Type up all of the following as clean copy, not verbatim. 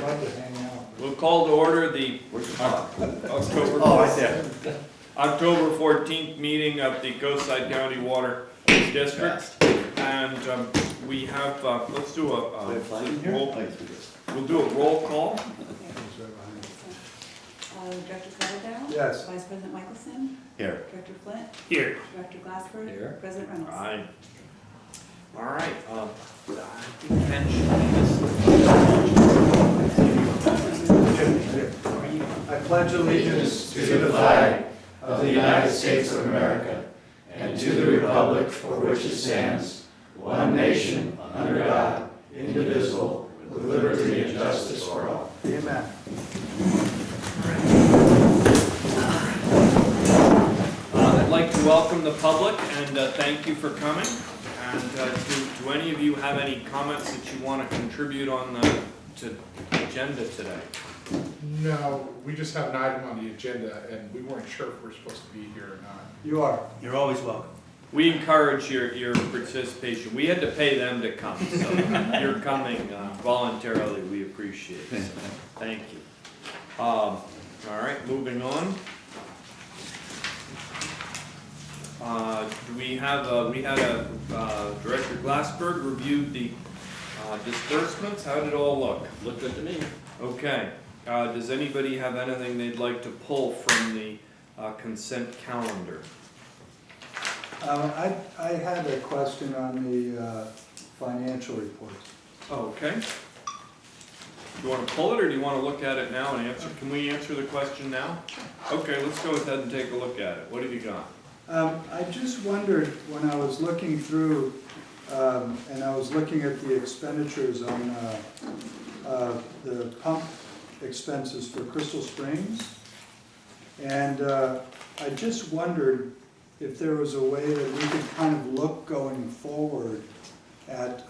love to hang out. We'll call to order the October 14th meeting of the Coastside County Water District. And we have, let's do we'll do a roll call. Director Coverdale? Yes. Vice President Michelson? Here. Director Flint? Here. Director Glassford? Here. President Reynolds? Aye. All right. I think Ken should I pledge allegiance to the flag of the United States of America and to the republic for which it stands, one nation, under God, indivisible, with liberty and justice for all. Amen. I'd like to welcome the public and thank you for coming. And do any of you have any comments that you want to contribute on the agenda today? No, we just have an item on the agenda and we weren't sure if we're supposed to be here or not. You are. You're always welcome. We encourage your participation. We had to pay them to come, so you're coming voluntarily. We appreciate it. So thank you. All right, moving on. We had Director Glassberg reviewed the disbursements. How did it all look? Looked good to me. Okay. Does anybody have anything they'd like to pull from the consent calendar? I had a question on the financial reports. Okay. Do you want to pull it or do you want to look at it now and answer? Can we answer the question now? Okay, let's go ahead and take a look at it. What have you got? I just wondered when I was looking through, and I was looking at the expenditures on the pump expenses for Crystal Springs, and I just wondered if there was a way that we could kind of look going forward at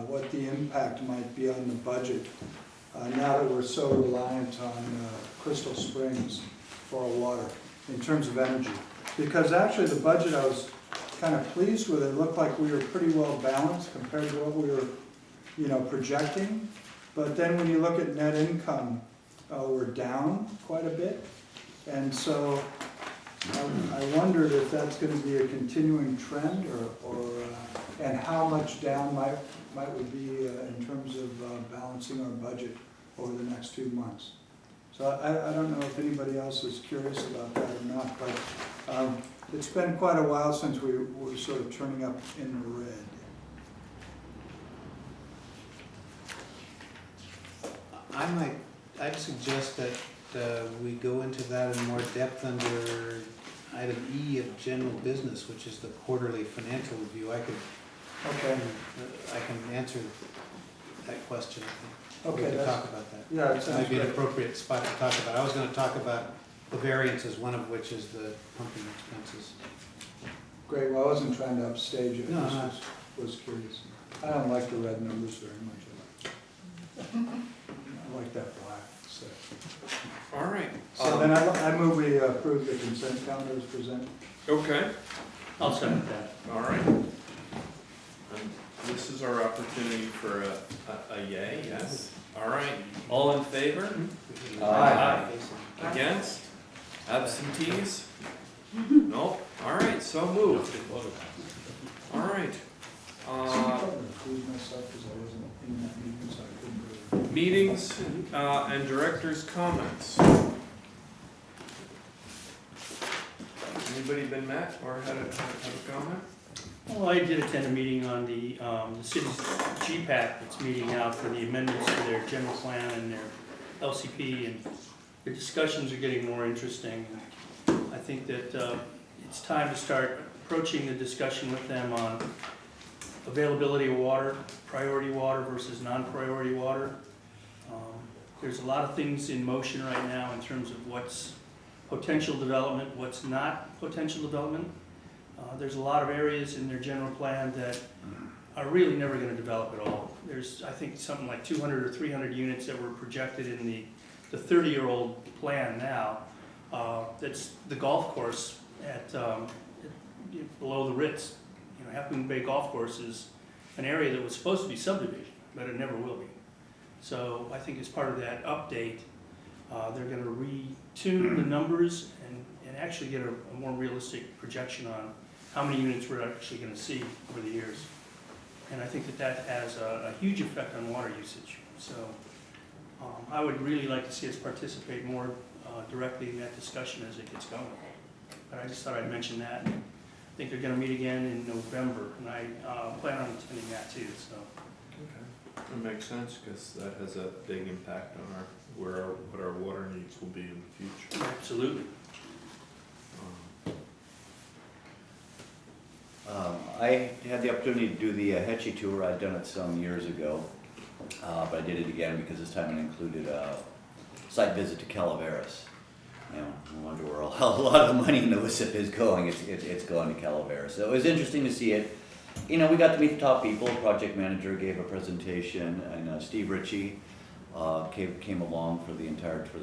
what the impact might be on the budget now that we're so reliant on Crystal Springs for our water in terms of energy. Because actually the budget I was kind of pleased with. It looked like we were pretty well balanced compared to what we were, projecting. But then when you look at net income, we're down quite a bit. And so I wondered if that's going to be a continuing trend, and how much down might we be in terms of balancing our budget over the next 2 months. So I don't know if anybody else is curious about that or not, but it's been quite a while since we were sort of turning up in the red. I'd suggest that we go into that in more depth under item E of general business, which is the quarterly financial review. I can answer that question. Okay, We can talk about that. Yeah, it It sounds might be an great. appropriate spot to talk about. I was going to talk about the variances, one of which is the pumping expenses. Great, well, I wasn't trying to upstage it, No, I no. just was curious. I don't like the red numbers very much. I like that black. So, All right. then I move we approve the consent calendar as presented. Okay. I'll second that. All right. And this is our opportunity for a yay, yes? All right. All in favor? Aye. Against? Absentees? No? All right, so moved. All right. Include myself because I wasn't in that meeting, so I couldn't really. Meetings and directors' comments. Anybody been met or had a comment? Well, I did attend a meeting on the city's GPAC that's meeting now for the amendments to their general plan and their LCP, and the discussions are getting more interesting. I think that it's time to start approaching the discussion with them on availability of water, priority water versus non-priority water. There's a lot of things in motion right now in terms of what's potential development, what's not potential development. There's a lot of areas in their general plan that are really never going to develop at all. There's, I think, something like 200 or 300 units that were projected in the 30-year-old plan now. That's the golf course at below the Ritz. Half Moon Bay Golf Course is an area that was supposed to be subdivision, but it never will be. So I think as part of that update, they're gonna retune the numbers and actually get a more realistic projection on how many units we're actually gonna see over the years. And I think that has a huge effect on water usage. So I would really like to see us participate more directly in that discussion as it gets going. But I just thought I'd mention that. I think they're gonna meet again in November, and I plan on attending that too, so. Okay. That makes sense, because that has a big impact on what our water needs will be in the future. Absolutely. I had the opportunity to do the Hetchy tour. I'd done it some years ago, but I did it again because this time it included a site visit to Calaveras. You know, I wonder where a lot of the money in the WSIP is going. It's going to Calaveras. So it was interesting to see it. You know, we got to meet the top people. Project manager gave a presentation, and Steve Ritchie came along for the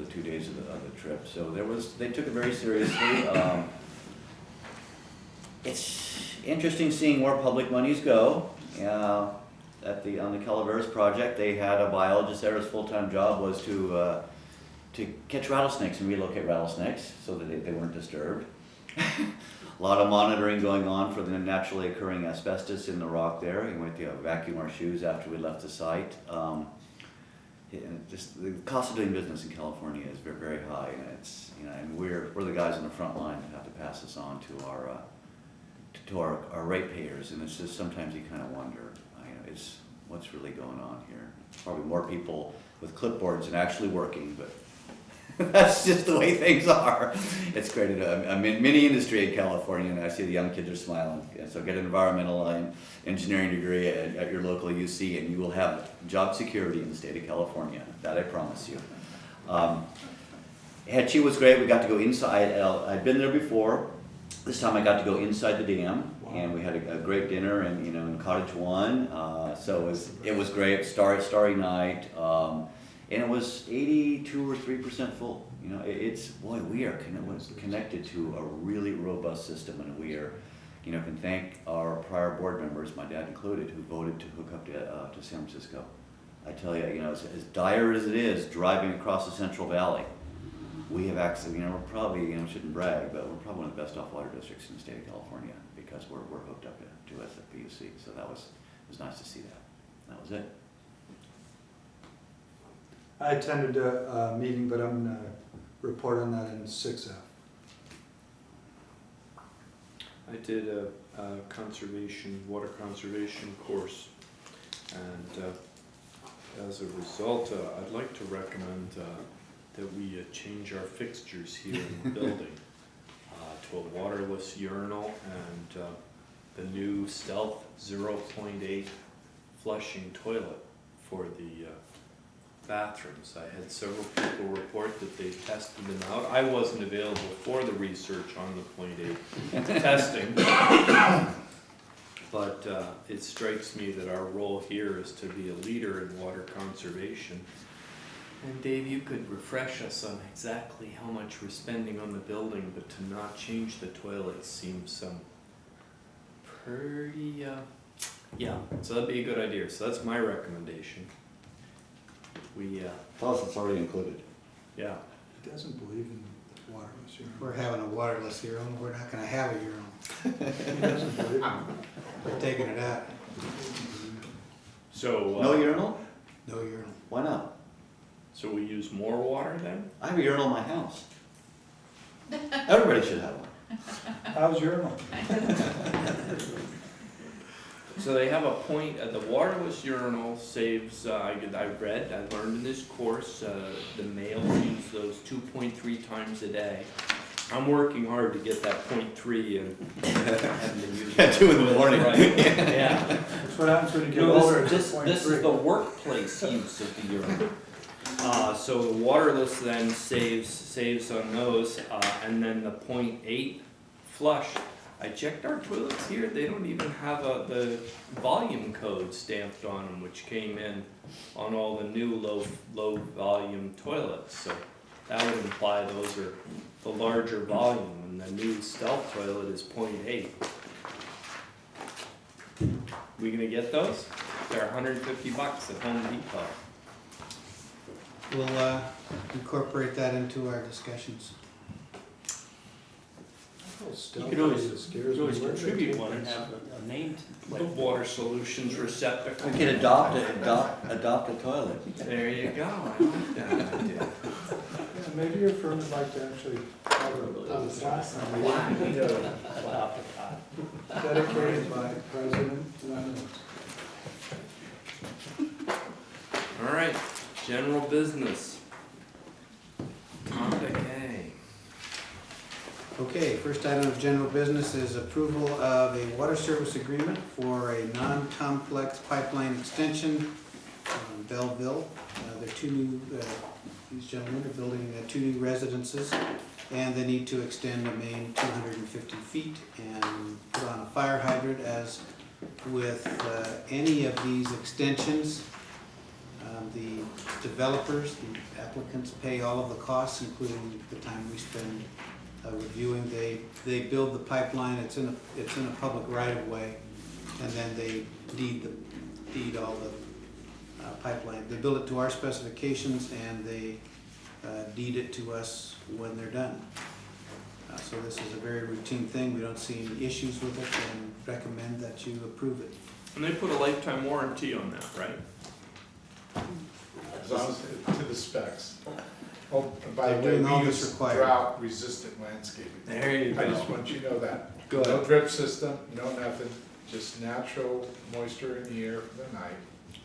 2 days of the trip. So they took it very seriously. It's interesting seeing where public monies go. On the Calaveras project, they had a biologist there. His full-time job was to catch rattlesnakes and relocate rattlesnakes so that they weren't disturbed. A lot of monitoring going on for the naturally occurring asbestos in the rock there. We went to vacuum our shoes after we left the site. Just the cost of doing business in California is very, very high, and and we're the guys on the front line that have to pass this on to our ratepayers, and it's just sometimes you kind of wonder, it's what's really going on here. Probably more people with clipboards and actually working, but that's just the way things are. It's created a mini industry in California, and I see the young kids are smiling. So get an environmental engineering degree at your local UC, and you will have job security in the state of California. That I promise you. Hetchy was great. We got to go inside. I'd been there before. This time I got to go inside the dam, and we had a great dinner, and in Cottage One. So it was great. Starry night. And it was 82 or 3% full. We are connected to a really robust system, and we are, can thank our prior board members, my dad included, who voted to hook up to San Francisco. I tell you, as dire as it is driving across the Central Valley, we have access. We're probably, shouldn't brag, but we're probably one of the best off water districts in the state of California because we're hooked up to us at PUC. So it was nice to see that. That was it. I attended a meeting, but I'm going to report on that in 6F. I did a water conservation course, and as a result, I'd like to recommend that we change our fixtures here in the building to a waterless urinal and the new Stealth 0.8 flushing toilet for the bathrooms. I had several people report that they tested them out. I wasn't available for the research on the 0.8 testing, but it strikes me that our role here is to be a leader in water conservation. And Dave, you could refresh us on exactly how much we're spending on the building, but to not change the toilets seems pretty, yeah, so that'd be a good idea. So that's my recommendation. Tell us it's already included. Yeah. He doesn't believe in waterless urinal. We're having a waterless urinal, we're not gonna have a urinal. He doesn't believe in it. We're taking it out. So No urinal? No urinal. Why not? So we use more water then? I have a urinal in my house. Everybody should have one. How's urinal? So they have a point, the waterless urinal saves, I learned in this course, the males use those 2.3 times a day. I'm working hard to get that 0.3 and having to use At 2 in the morning. Right, yeah. That's what happens when you get No, older. this is the workplace use of the urinal. So the waterless then saves on those, and then the 0.8 flush. I checked our toilets here, they don't even have the volume code stamped on them, which came in on all the new low volume toilets. So that would imply those are the larger volume, and the new Stealth toilet is 0.8. We gonna get those? They're $150 at Home Depot. we'll incorporate that into our discussions. You could always contribute one and have a named, like, water solutions receptacle. We can adopt a toilet. There you go, I like that idea. Yeah, maybe your firm would like to actually have a class on dedicated by President Reynolds. All right, general business. Topic A. Okay, first item of general business is approval of a water service agreement for a non-complex pipeline extension in Belleville. There are two new, these gentlemen are building two new residences, and they need to extend a main 250 feet and put on a fire hydrant. As with any of these extensions, the developers, the applicants pay all of the costs, including the time we spend reviewing. They build the pipeline, it's in a public right of way, and then they deed all the pipeline. They build it to our specifications, and they deed it to us when they're done. So this is a very routine thing. We don't see any issues with it, and recommend that you approve it. And they put a lifetime warranty on that, right? As long as to the specs. Oh, and by the They're way, doing all we this use required. drought-resistant landscaping. There you I go. just want you to know that. Good. No drip system, no nothing, just natural moisture in the air for the night.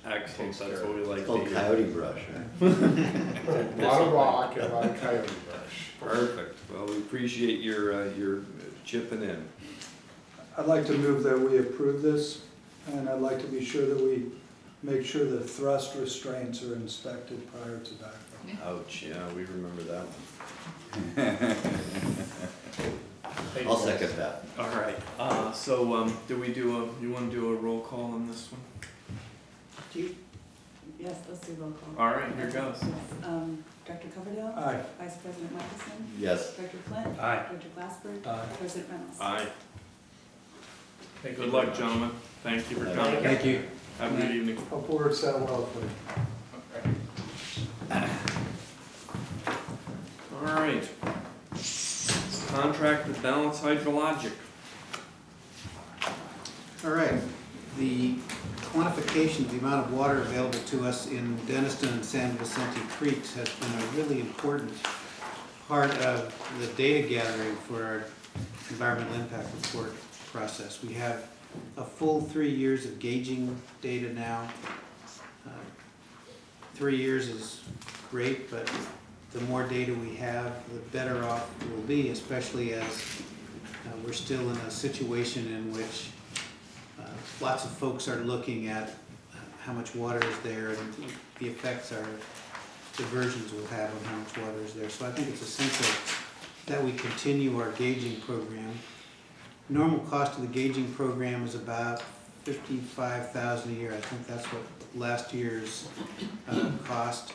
Excellent, that's what we like It's to called hear. coyote brush, right? A lot of rock and a lot of coyote brush. Perfect, well, we appreciate your chipping in. I'd like to move that we approve this, and I'd like to be sure that we make sure the thrust restraints are inspected prior to backfill. Ouch, yeah, we remember that one. Thank I'll you. second that. All right, you wanna do a roll call on this one? Yes, let's do roll call. All right, here goes. Director Coverdale? Aye. Vice President Michelson? Yes. Director Flint? Aye. Director Glassford? Aye. President Reynolds? Aye. Thank you Good very luck, much. gentlemen, thank you for Thank coming. Thank you. Have a good evening. Hope it works out well for you. Okay. All right. Contract with Balance Hydrologic. All right, the quantification of the amount of water available to us in Denniston and San Vicente Creeks has been a really important part of the data gathering for our environmental impact report process. We have a full 3 years of gauging data now. 3 years is great, but the more data we have, the better off we'll be, especially as we're still in a situation in which lots of folks are looking at how much water is there and the effects our diversions will have on how much water is there. So I think it's essential that we continue our gauging program. Normal cost of the gauging program is about $55,000 a year. I think that's what last year's cost.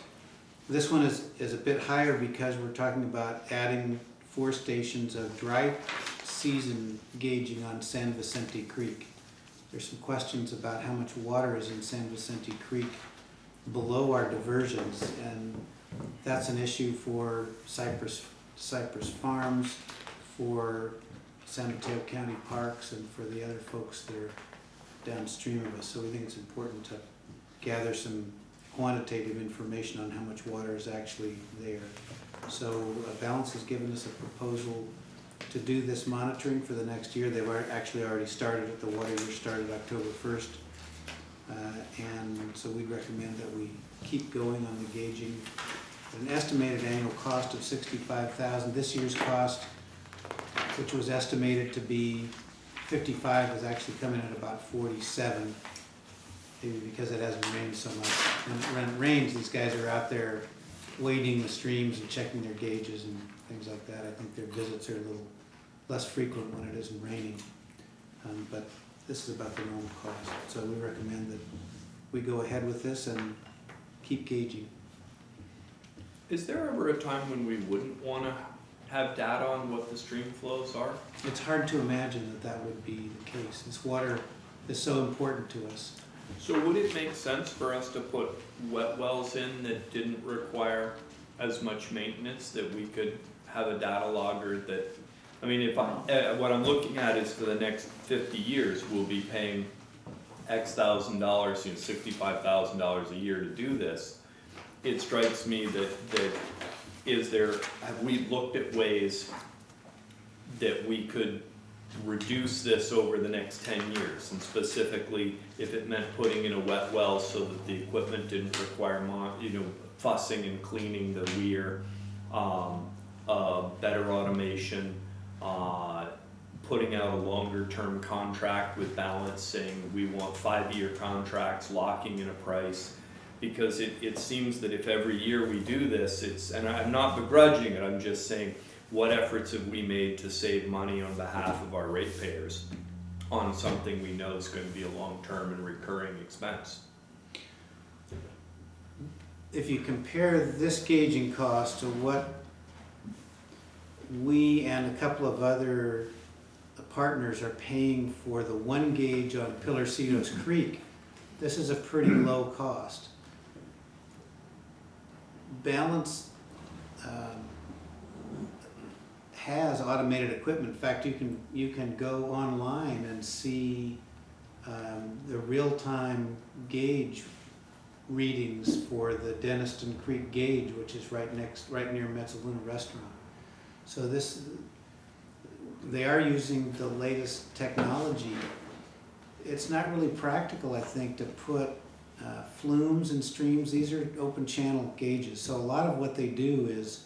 This one is a bit higher because we're talking about adding 4 stations of dry season gauging on San Vicente Creek. There's some questions about how much water is in San Vicente Creek below our diversions, and that's an issue for Cypress Farms, for San Mateo County Parks, and for the other folks that are downstream of us. So we think it's important to gather some quantitative information on how much water is actually there. So Balance has given us a proposal to do this monitoring for the next year. They've actually already started it. The water year started October 1st. And so we recommend that we keep going on the gauging. An estimated annual cost of $65,000. This year's cost, which was estimated to be 55, is actually coming in at about 47, maybe because it hasn't rained so much. When it rains, these guys are out there wading the streams and checking their gauges and things like that. I think their visits are a little less frequent when it isn't raining. But this is about the normal cost. So we recommend that we go ahead with this and keep gauging. Is there ever a time when we wouldn't wanna have data on what the stream flows are? It's hard to imagine that that would be the case. This water is so important to us. So would it make sense for us to put wet wells in that didn't require as much maintenance, that we could have a data logger that, I mean, if what I'm looking at is for the next 50 years, we'll be paying X thousand dollars, $65,000 a year to do this. It strikes me that have we looked at ways that we could reduce this over the next 10 years? And specifically, if it meant putting in a wet well so that the equipment didn't require fussing and cleaning the weir, better automation, putting out a longer term contract with Balance saying we want 5-year contracts, locking in a price. Because it seems that if every year we do this, and I'm not begrudging it, I'm just saying, what efforts have we made to save money on behalf of our ratepayers on something we know is going to be a long-term and recurring expense? If you compare this gauging cost to what we and a couple of other partners are paying for the 1 gauge on Pillarcitos Creek, this is a pretty low cost. Balance has automated equipment. In fact, you can go online and see the real-time gauge readings for the Denniston Creek gauge, which is right near Mezzaluna Restaurant. So they are using the latest technology. It's not really practical, I think, to put flumes and streams. These are open channel gauges. So a lot of what they do is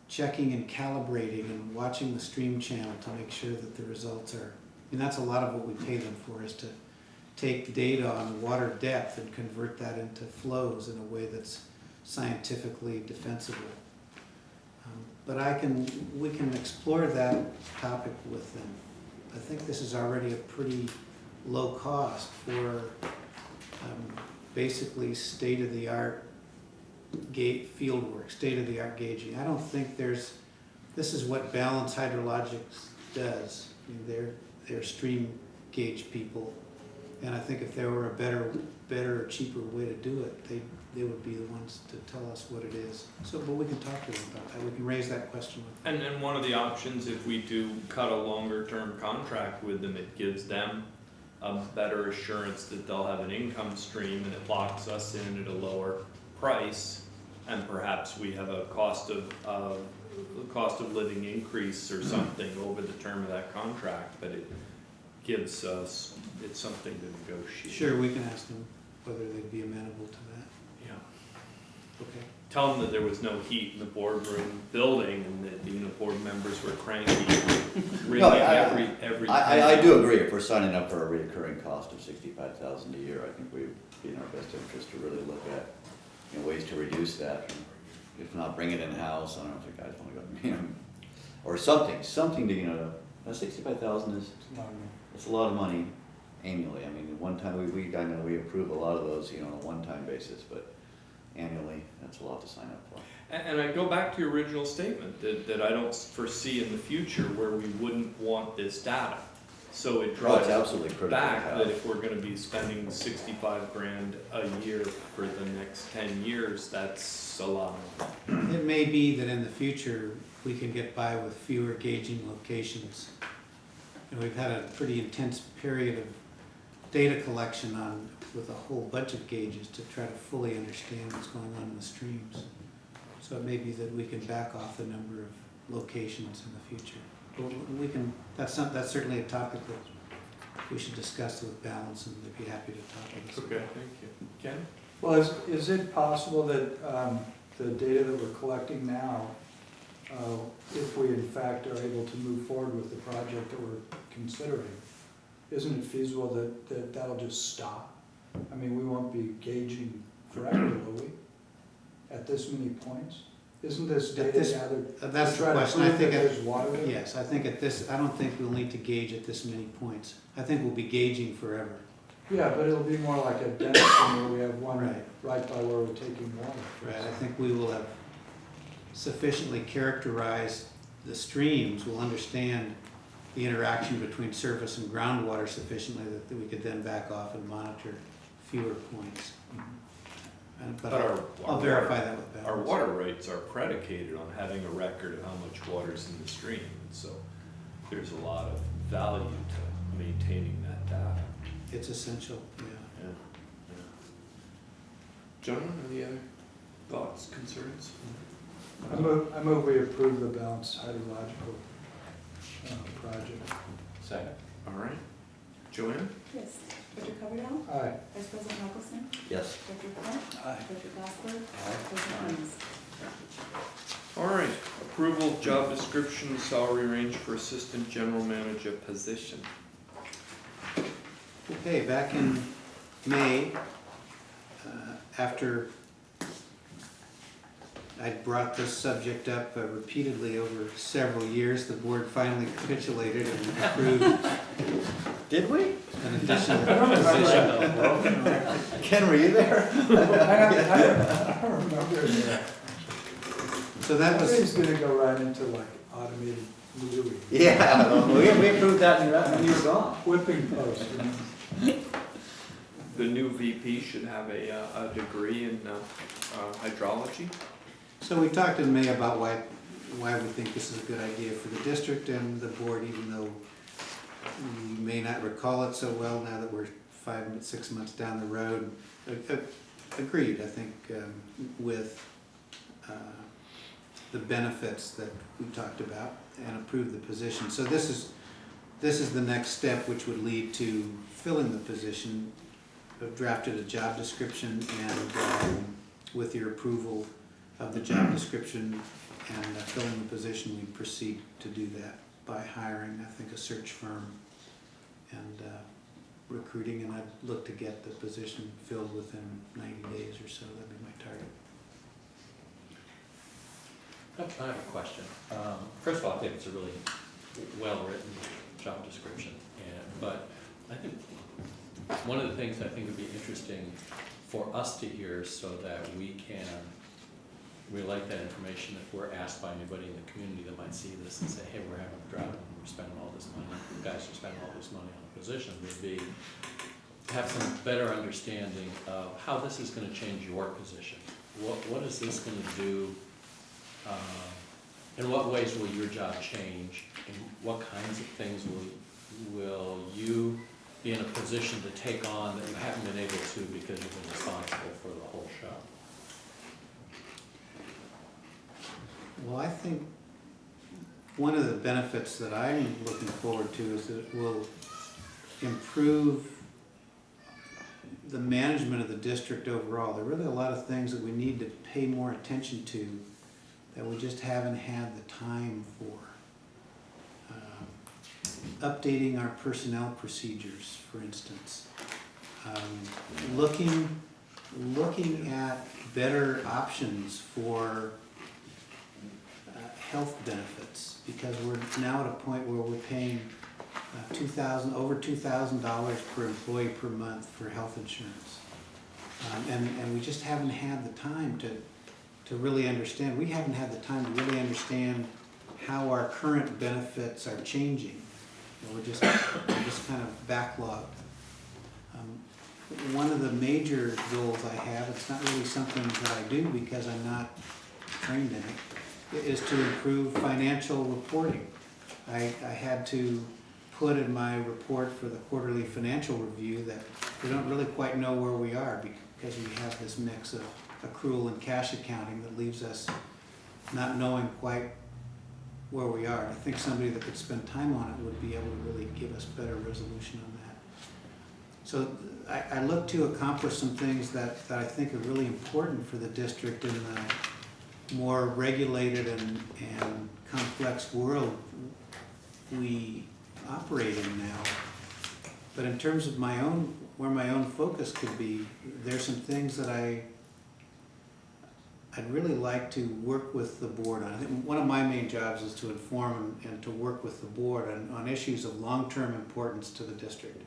checking and calibrating and watching the stream channel to make sure that the results are, and that's a lot of what we pay them for, is to take data on water depth and convert that into flows in a way that's scientifically defensible. But we can explore that topic with them. I think this is already a pretty low cost for basically state-of-the-art field work, state-of-the-art gauging. I don't think this is what Balance Hydrologics does. I mean, they're stream gauge people, and I think if there were a better, cheaper way to do it, they would be the ones to tell us what it is. So, but we can talk to them about that. We can raise that question with them. And one of the options, if we do cut a longer term contract with them, it gives them a better assurance that they'll have an income stream, and it locks us in at a lower price, and perhaps we have a cost of living increase or something over the term of that contract, but it gives us, it's something to negotiate. Sure, we can ask them whether they'd be amenable to that. Yeah. Okay. Tell them that there was no heat in the boardroom building and that the board members were cranky. Really, No, every. I do agree. If we're signing up for a recurring cost of $65,000 a year, I think we'd be in our best interest to really look at ways to reduce that. If not, bring it in-house. I don't know if the guys want to go, or something to, $65,000 is, it's a lot of money annually. I mean, one time I know we approve a lot of those, on a one-time basis, but annually, that's a lot to sign up for. And I go back to your original statement that I don't foresee in the future where we wouldn't want this data. So it drives back that if we're going to be spending $65,000 a year for the next 10 years, that's a lot. It may be that in the future we can get by with fewer gauging locations. And we've had a pretty intense period of data collection with a whole bunch of gauges to try to fully understand what's going on in the streams. So it may be that we can back off the number of locations in the future. But that's certainly a topic that we should discuss with Balance, and they'd be happy to talk with us. Okay, thank you. Ken? Well, is it possible that the data that we're collecting now, if we in fact are able to move forward with the project that we're considering, isn't it feasible that that'll just stop? I mean, we won't be gauging forever, will we? At this many points? Isn't this data gathered? That's the question. I think there's water there? Yes, I think I don't think we'll need to gauge at this many points. I think we'll be gauging forever. Yeah, but it'll be more like a Denniston where we have one Right. by where we're taking water. Right, I think we will have sufficiently characterized the streams. We'll understand the interaction between surface and groundwater sufficiently that we could then back off and monitor fewer points. But But I'll verify that with Our balance. water rates are predicated on having a record of how much water's in the stream, and so there's a lot of value to maintaining that data. It's essential, yeah. Yeah, yeah. Gentlemen, any other thoughts, concerns? I move we approve the balanced hydrological project. Second. All right. Joanne? Yes. Dr. Coverdale? Aye. Vice President Nicholson? Yes. Dr. Flint? Aye. Dr. Glassberg? Aye. President Williams? All right. Approval of job description, salary range for assistant general manager position. Okay, back in May, after I brought this subject up repeatedly over several years, the board finally capitulated and approved Did we? an additional position. Ken, were you there? I don't remember. So that was, He's gonna go right into like automated metering, Yeah, we approved that when you were gone. whipping post, you know. The new VP should have a degree in hydrology. so we talked in May about why we think this is a good idea for the district and the board, even though you may not recall it so well now that we're 6 months down the road. Agreed, I think, with the benefits that we talked about and approved the position. So this is the next step, which would lead to filling the position. I've drafted a job description, and with your approval of the job description and filling the position, we proceed to do that by hiring, I think, a search firm and recruiting, and I'd look to get the position filled within 90 days or so. That'd be my target. I have a question. First of all, I think it's a really well-written job description, but I think one of the things I think would be interesting for us to hear so that we can relate that information if we're asked by anybody in the community that might see this and say, hey, we're having a drought and we're spending all this money, you guys are spending all this money on a position, would be to have some better understanding of how this is going to change your position. What is this going to do? In what ways will your job change, and what kinds of things will you be in a position to take on that you haven't been able to because you've been responsible for the whole show? Well, I think one of the benefits that I'm looking forward to is that it will improve the management of the district overall. There are really a lot of things that we need to pay more attention to that we just haven't had the time for. Updating our personnel procedures, for instance. Looking at better options for health benefits, because we're now at a point where we're paying over $2,000 per employee per month for health insurance. And we just haven't had the time to really understand. We haven't had the time to really understand how our current benefits are changing. We're just kind of backlogged. One of the major goals I have, it's not really something that I do because I'm not trained in it, is to improve financial reporting. I had to put in my report for the quarterly financial review that we don't really quite know where we are because we have this mix of accrual and cash accounting that leaves us not knowing quite where we are. I think somebody that could spend time on it would be able to really give us better resolution on that. So I look to accomplish some things that I think are really important for the district in the more regulated and complex world we operate in now. But in terms of where my own focus could be, there's some things that I'd really like to work with the board on. I think one of my main jobs is to inform and to work with the board on issues of long-term importance to the district.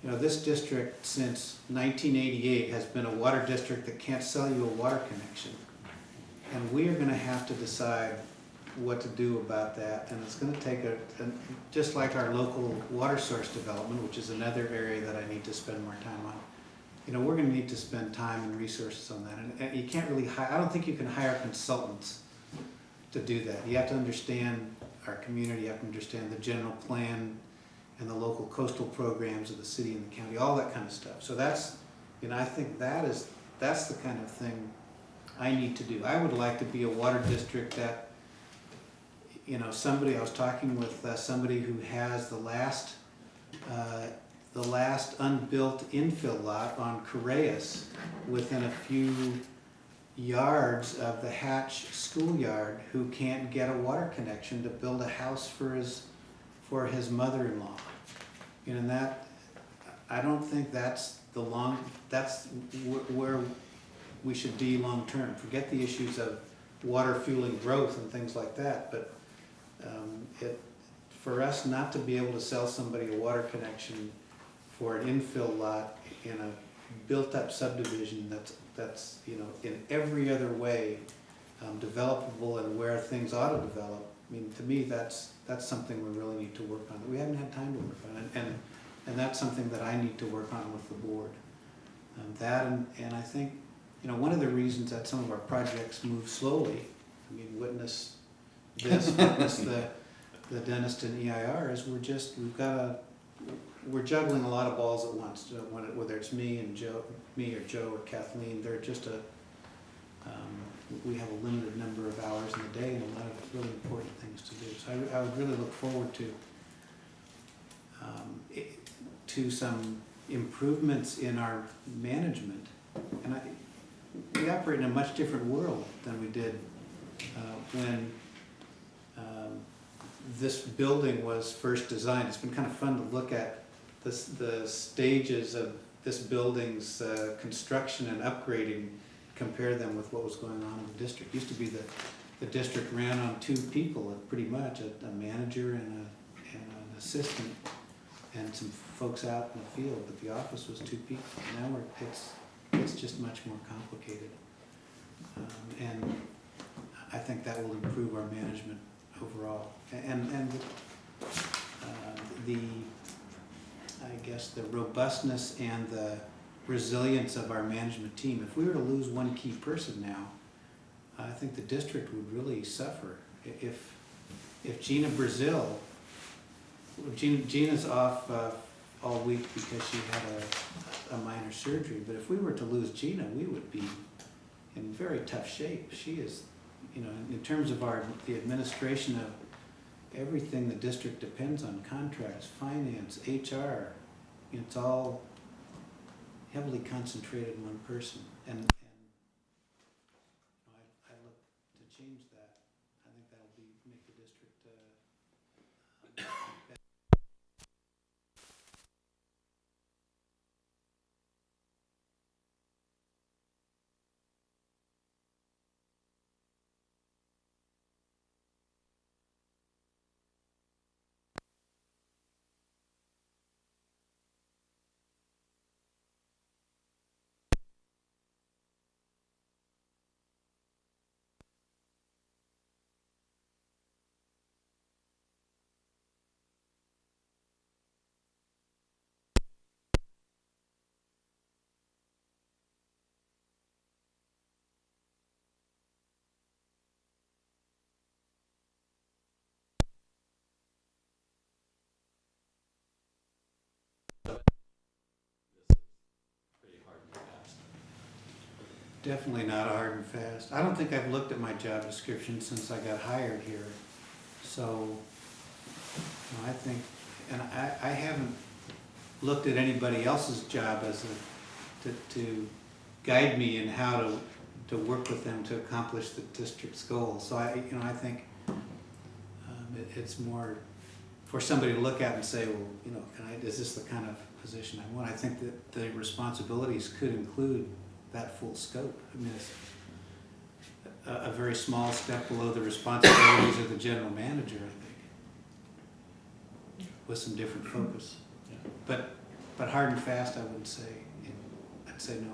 You know, this district since 1988 has been a water district that can't sell you a water connection. And we are going to have to decide what to do about that. And it's going to take just like our local water source development, which is another area that I need to spend more time on. you know, we're gonna need to spend time and resources on that. And you can't really I don't think you can hire consultants to do that. You have to understand our community, you have to understand the general plan and the local coastal programs of the city and the county, all that kind of stuff. So that's, you know, I think that's the kind of thing I need to do. I would like to be a water district that, you know, I was talking with somebody who has the last unbuilt infill lot on Correas within a few yards of the Hatch schoolyard, who can't get a water connection to build a house for his mother-in-law. You know, and that, I don't think that's where we should be long-term. Forget the issues of water fueling growth and things like that, but for us not to be able to sell somebody a water connection for an infill lot in a built-up subdivision that's you know, in every other way developable and where things ought to develop, I mean, to me, that's something we really need to work on, that we haven't had time to work on, and that's something that I need to work on with the board. And I think, you know, one of the reasons that some of our projects move slowly, I mean, witness this, witness the Denniston EIR, is we're juggling a lot of balls at once, whether it's me or Joe or Kathleen. They're just we have a limited number of hours in the day and a lot of really important things to do. So I would really look forward to some improvements in our management. And we operate in a much different world than we did when this building was first designed. It's been kind of fun to look at the stages of this building's construction and upgrading, compare them with what was going on in the district. It used to be the district ran on two people, pretty much, a manager and an assistant, and some folks out in the field, but the office was two people. Now it's just much more complicated. And I think that will improve our management overall. And I guess the robustness and the resilience of our management team. If we were to lose one key person now, I think the district would really suffer. If Gina's off all week because she had a minor surgery, but if we were to lose Gina, we would be in very tough shape. She is, you know, in terms of the administration of everything the district depends on, contracts, finance, HR, it's all heavily concentrated in one person. And I look to change that. I think that'll make the district better. Definitely not hard and fast. I don't think I've looked at my job description since I got hired here. So, you know, I think, and I haven't looked at anybody else's job as to guide me in how to work with them to accomplish the district's goals. So I think it's more for somebody to look at and say, well, you know, is this the kind of position I want? I think that the responsibilities could include that full scope. I mean, it's a very small step below the responsibilities of the general manager, I think, with some different focus. Yeah. But hard and fast, I wouldn't say. I'd say no.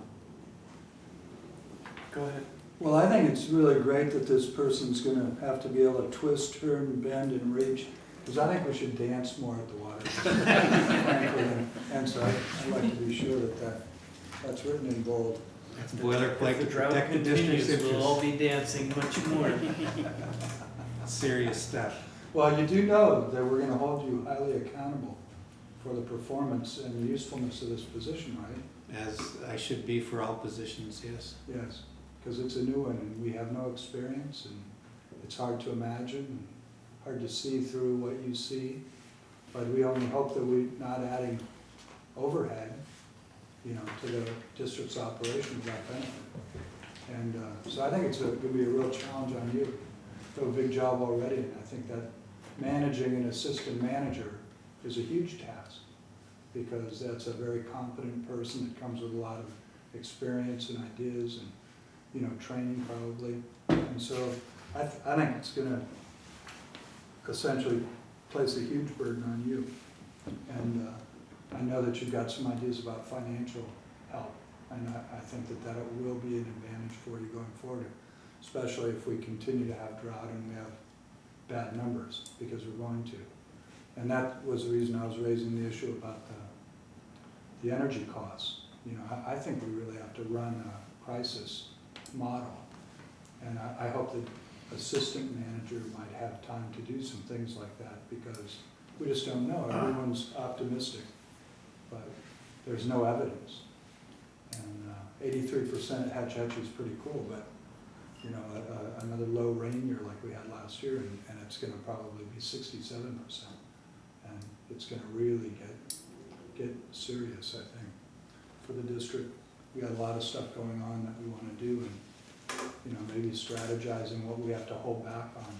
Go ahead. Well, I think it's really great that this person's gonna have to be able to twist, turn, bend, and reach, because I think we should dance more at the water, frankly, and so I'd like to be sure that That's written in bold. That's boilerplate If the to drought protect the district's continues, we'll all interests. be dancing much more. Serious stuff. Well, you do know that we're gonna hold you highly accountable for the performance and the usefulness of this position, right? As I should be for all positions, yes. Yes, because it's a new one and we have no experience and it's hard to imagine and hard to see through what you see. But we only hope that we're not adding overhead, to the district's operation without benefit. And so I think it's gonna be a real challenge on you. You do a big job already, and I think that managing an assistant manager is a huge task, because that's a very competent person that comes with a lot of experience and ideas and, training probably. And so I think it's gonna essentially place a huge burden on you. And I know that you've got some ideas about financial help, and I think that will be an advantage for you going forward, especially if we continue to have drought and we have bad numbers, because we're going to. And that was the reason I was raising the issue about the energy costs. I think we really have to run a crisis model. And I hope the assistant manager might have time to do some things like that, because we just don't know. Everyone's optimistic, but there's no evidence. And 83% at Hatch Hatchy is pretty cool, but another low rain year like we had last year, and it's gonna probably be 67%. And it's gonna really get serious, I think, for the district. We got a lot of stuff going on that we wanna do, and maybe strategizing what we have to hold back on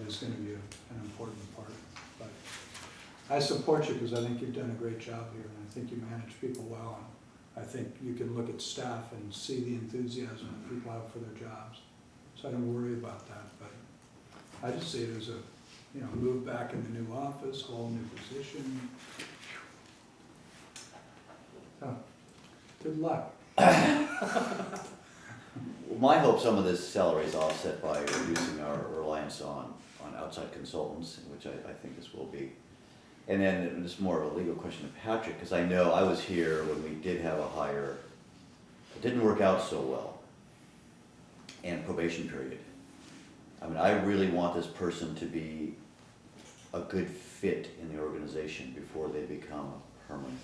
is gonna be an important part. But I support you, because I think you've done a great job here, and I think you manage people well. And I think you can look at staff and see the enthusiasm that people have for their jobs. So I don't worry about that, but I just see it as a, move back in the new office, whole new position. So, good luck. My hope some of this salary is offset by reducing our reliance on outside consultants, which I think this will be. And then it's more of a legal question of Patrick, because I know I was here when we did have a hire. It didn't work out so well. And probation period. I mean, I really want this person to be a good fit in the organization before they become permanent.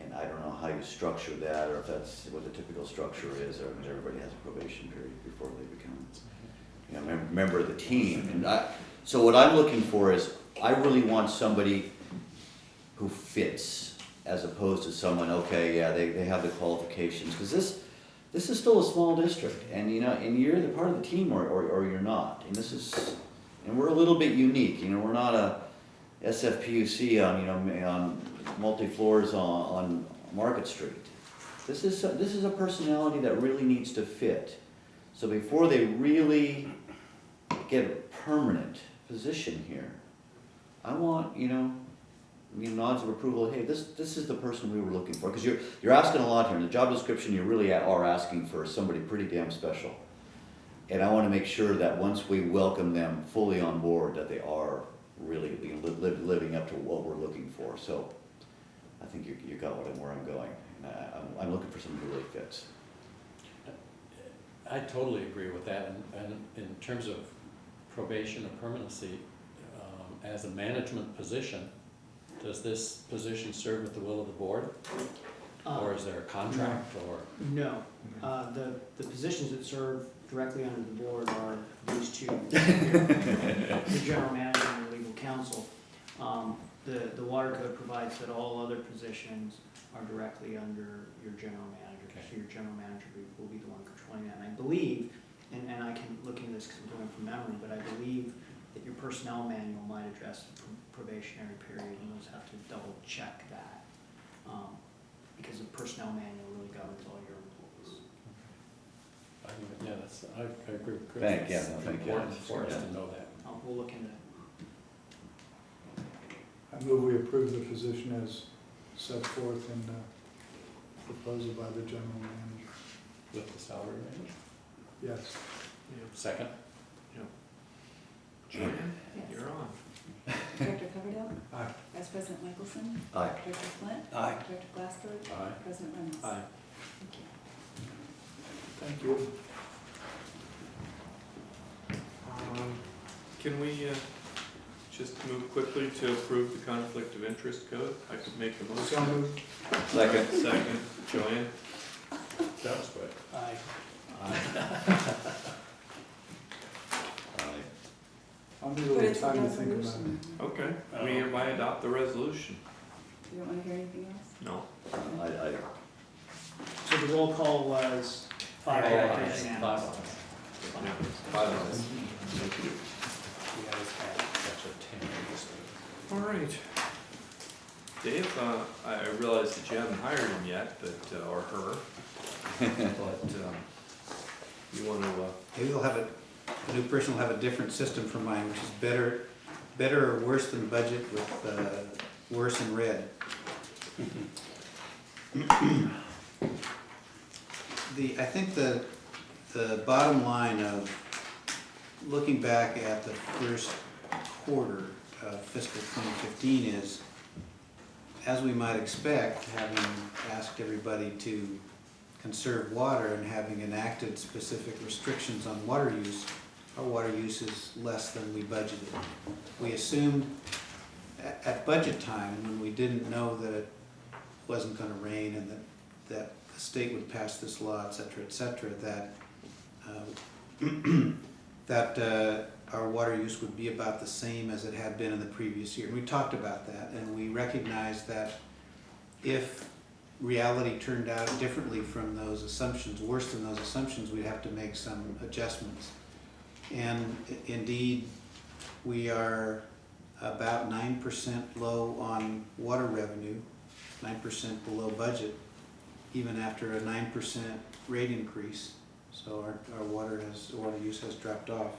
And I don't know how you structure that, or if that's what the typical structure is, or if everybody has a probation period before they become, member of the team. And so what I'm looking for is, I really want somebody who fits, as opposed to someone, okay, yeah, they have the qualifications, because this is still a small district, and and you're the part of the team, or you're not. And we're a little bit unique. We're not a SFPUC on multi floors on Market Street. This is a personality that really needs to fit. So before they really get a permanent position here, I want nods of approval. Hey, this is the person we were looking for, because you're asking a lot here in the job description. You really are asking for somebody pretty damn special, and I want to make sure that once we welcome them fully on board, that they are really living up to what we're looking for. So I think you got where I'm going. I'm looking for someone who really fits. I totally agree with that, and in terms of probation or permanency, as a management position, does this position serve with the will of the board? Or is there a contract, or? No, the positions that serve directly under the board are these two, the general manager and the legal counsel. The water code provides that all other positions are directly under your general manager. Okay. So your general manager will be the one controlling that. And I believe, and I can look into this because I'm going from memory, but I believe that your personnel manual might address the probationary period, and we'll have to double check that. Because the personnel manual really governs all your employees. Yeah, I agree with Chris. Thank you. It's important for us to know that. We'll look into that. I move we approve the position as set forth in the proposal by the general manager. With the salary range? Yes. Second? You're on. Director Coverdale? Aye. Vice President Michelson? Aye. Director Flint? Aye. Director Glassberg? Aye. President Reynolds? Aye. Thank you. Thank you. Can we just move quickly to approve the conflict of interest code? I could make a motion. So moved. Second. Second, Joanne? That was quick. Aye. I'll need a But little it's a time to think about resolution. it. Okay, we hereby adopt the resolution. You don't wanna hear anything else? No. So the roll call was five Aye. ayes. Five ayes. Yeah, 5 ayes. The ayes have it. That's a 10 this week. All right. Dave, I realize that you haven't hired him yet, but, or her, but, you want to, Maybe they'll have a new person will have a different system from mine, which is better or worse than budget with, worse in red. I think the bottom line of looking back at the first quarter of fiscal 2015 is, as we might expect, having asked everybody to conserve water and having enacted specific restrictions on water use, our water use is less than we budgeted. We assumed at budget time, when we didn't know that it wasn't gonna rain and that the state would pass this law, et cetera, that our water use would be about the same as it had been in the previous year. We talked about that, and we recognized that if reality turned out differently from those assumptions, worse than those assumptions, we'd have to make some adjustments. And indeed, we are about 9% low on water revenue, 9% below budget, even after a 9% rate increase. So our water use has dropped off.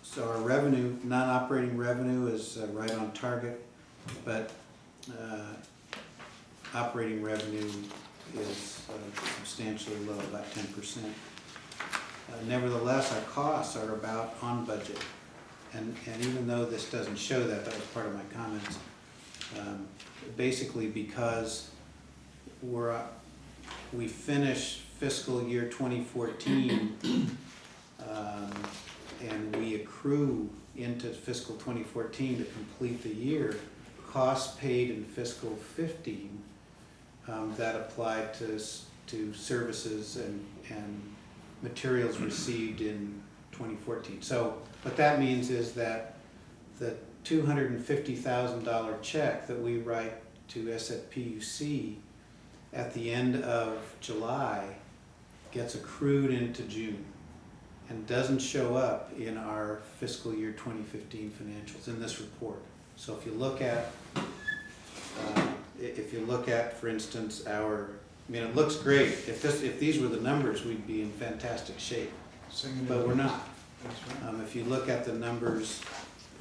So our revenue, non-operating revenue is right on target, but operating revenue is substantially low, about 10%. Nevertheless, our costs are about on budget. And even though this doesn't show that, that was part of my comments, basically because we finished fiscal year 2014 and we accrue into fiscal 2014 to complete the year, costs paid in fiscal 15 that applied to services and materials received in 2014. So what that means is that the $250,000 check that we write to SFPUC at the end of July gets accrued into June and doesn't show up in our fiscal year 2015 financials in this report. So if you look at, for instance, it looks great. If these were the numbers, we'd be in fantastic shape, Singing but it. we're not. That's right. If you look at the numbers,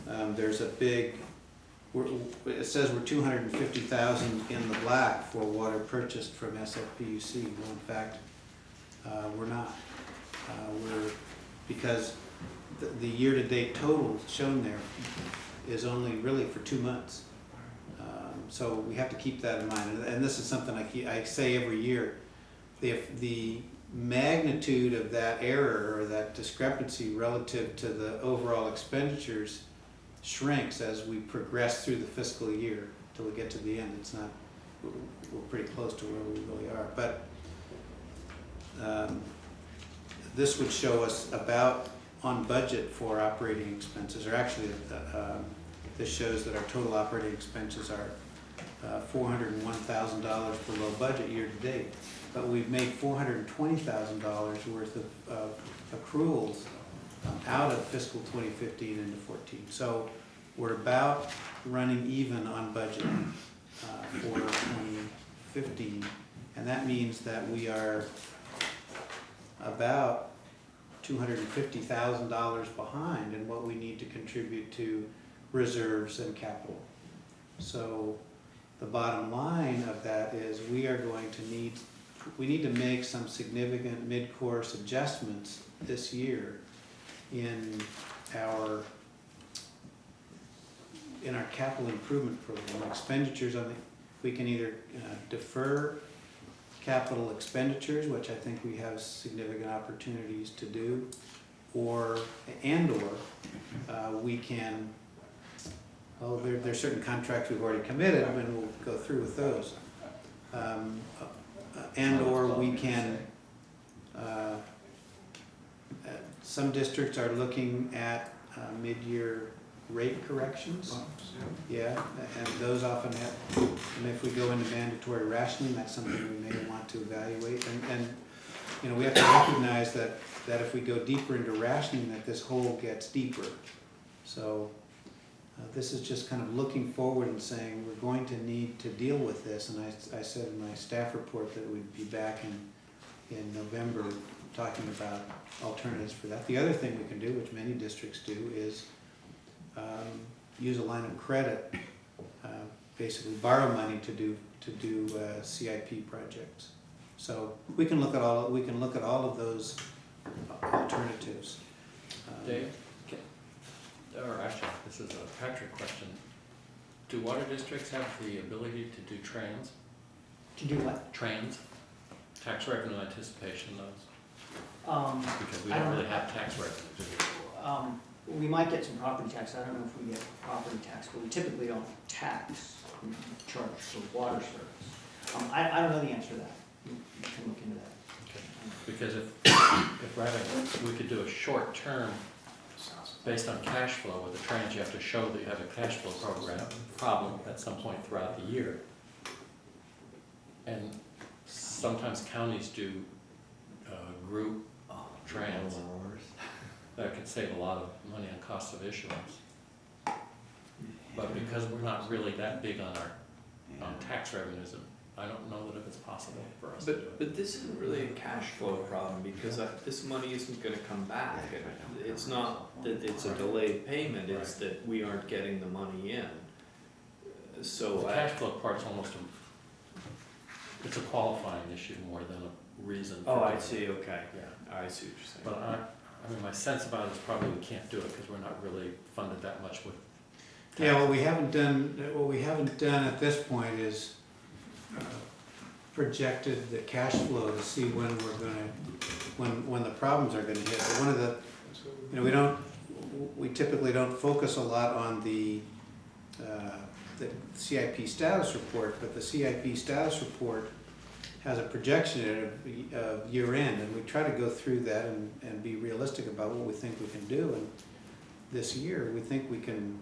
there's a big, it says we're 250,000 in the black for water purchased from SFPUC. Well, in fact, we're not. Because the year-to-date total shown there is only really for 2 months. So we have to keep that in mind. And this is something I say every year. If the magnitude of that error or that discrepancy relative to the overall expenditures shrinks as we progress through the fiscal year till we get to the end. It's not, we're pretty close to where we really are. But this would show us about on budget for operating expenses, or actually this shows that our total operating expenses are $401,000 below budget year to date. But we've made $420,000 worth of accruals out of fiscal 2015 into 14. So we're about running even on budget for 2015. And that means that we are about $250,000 behind in what we need to contribute to reserves and capital. So the bottom line of that is we need to make some significant mid-course adjustments this year in our in our capital improvement program, expenditures on the, we can either defer capital expenditures, which I think we have significant opportunities to do, or we can, there's certain contracts we've already committed, and we'll go through with those. And/or we can, some districts are looking at mid-year rate corrections. Yeah, and those often have, and if we go into mandatory rationing, that's something we may want to evaluate. And you know, we have to recognize that if we go deeper into rationing, that this hole gets deeper. So this is just kind of looking forward and saying we're going to need to deal with this. And I said in my staff report that we'd be back in November talking about alternatives for that. The other thing we can do, which many districts do, is use a line of credit, basically borrow money to do CIP projects. So we can look at all of those alternatives. Dave, or actually, this is a Patrick question. Do water districts have the ability to do trans? To do what? Trans, tax revenue anticipation loans? Because we I don't don't really know. have tax revenue to do. We might get some property tax, I don't know if we get property tax, but we typically don't tax, we charge for water service. I don't know the answer to that, you can look into that. Okay. Because if we're having, we could do a short term based on cash flow. With the trans, you have to show that you have a cash flow problem at some point throughout the year. And sometimes counties do group trans. That could save a lot of money on cost of issuance. But because we're not really that big on tax revenues, I don't know that if it's possible for us to do it. But this isn't really a cash flow problem, because this money isn't gonna come back. It's not that it's a delayed payment, it's that we aren't getting the money in. So The cash flow part's almost it's a qualifying issue more than a reason. Oh, for I doing it. see, okay. Yeah. I see what you're saying. But I mean, my sense about it is probably we can't do it because we're not really funded that much with. Yeah, what we haven't done at this point is projected the cash flow to see when when the problems are gonna hit. But one of the, you know, we typically don't focus a lot on the CIP status report, but the CIP status report has a projection of year end, and we try to go through that and be realistic about what we think we can do. And this year, we think we can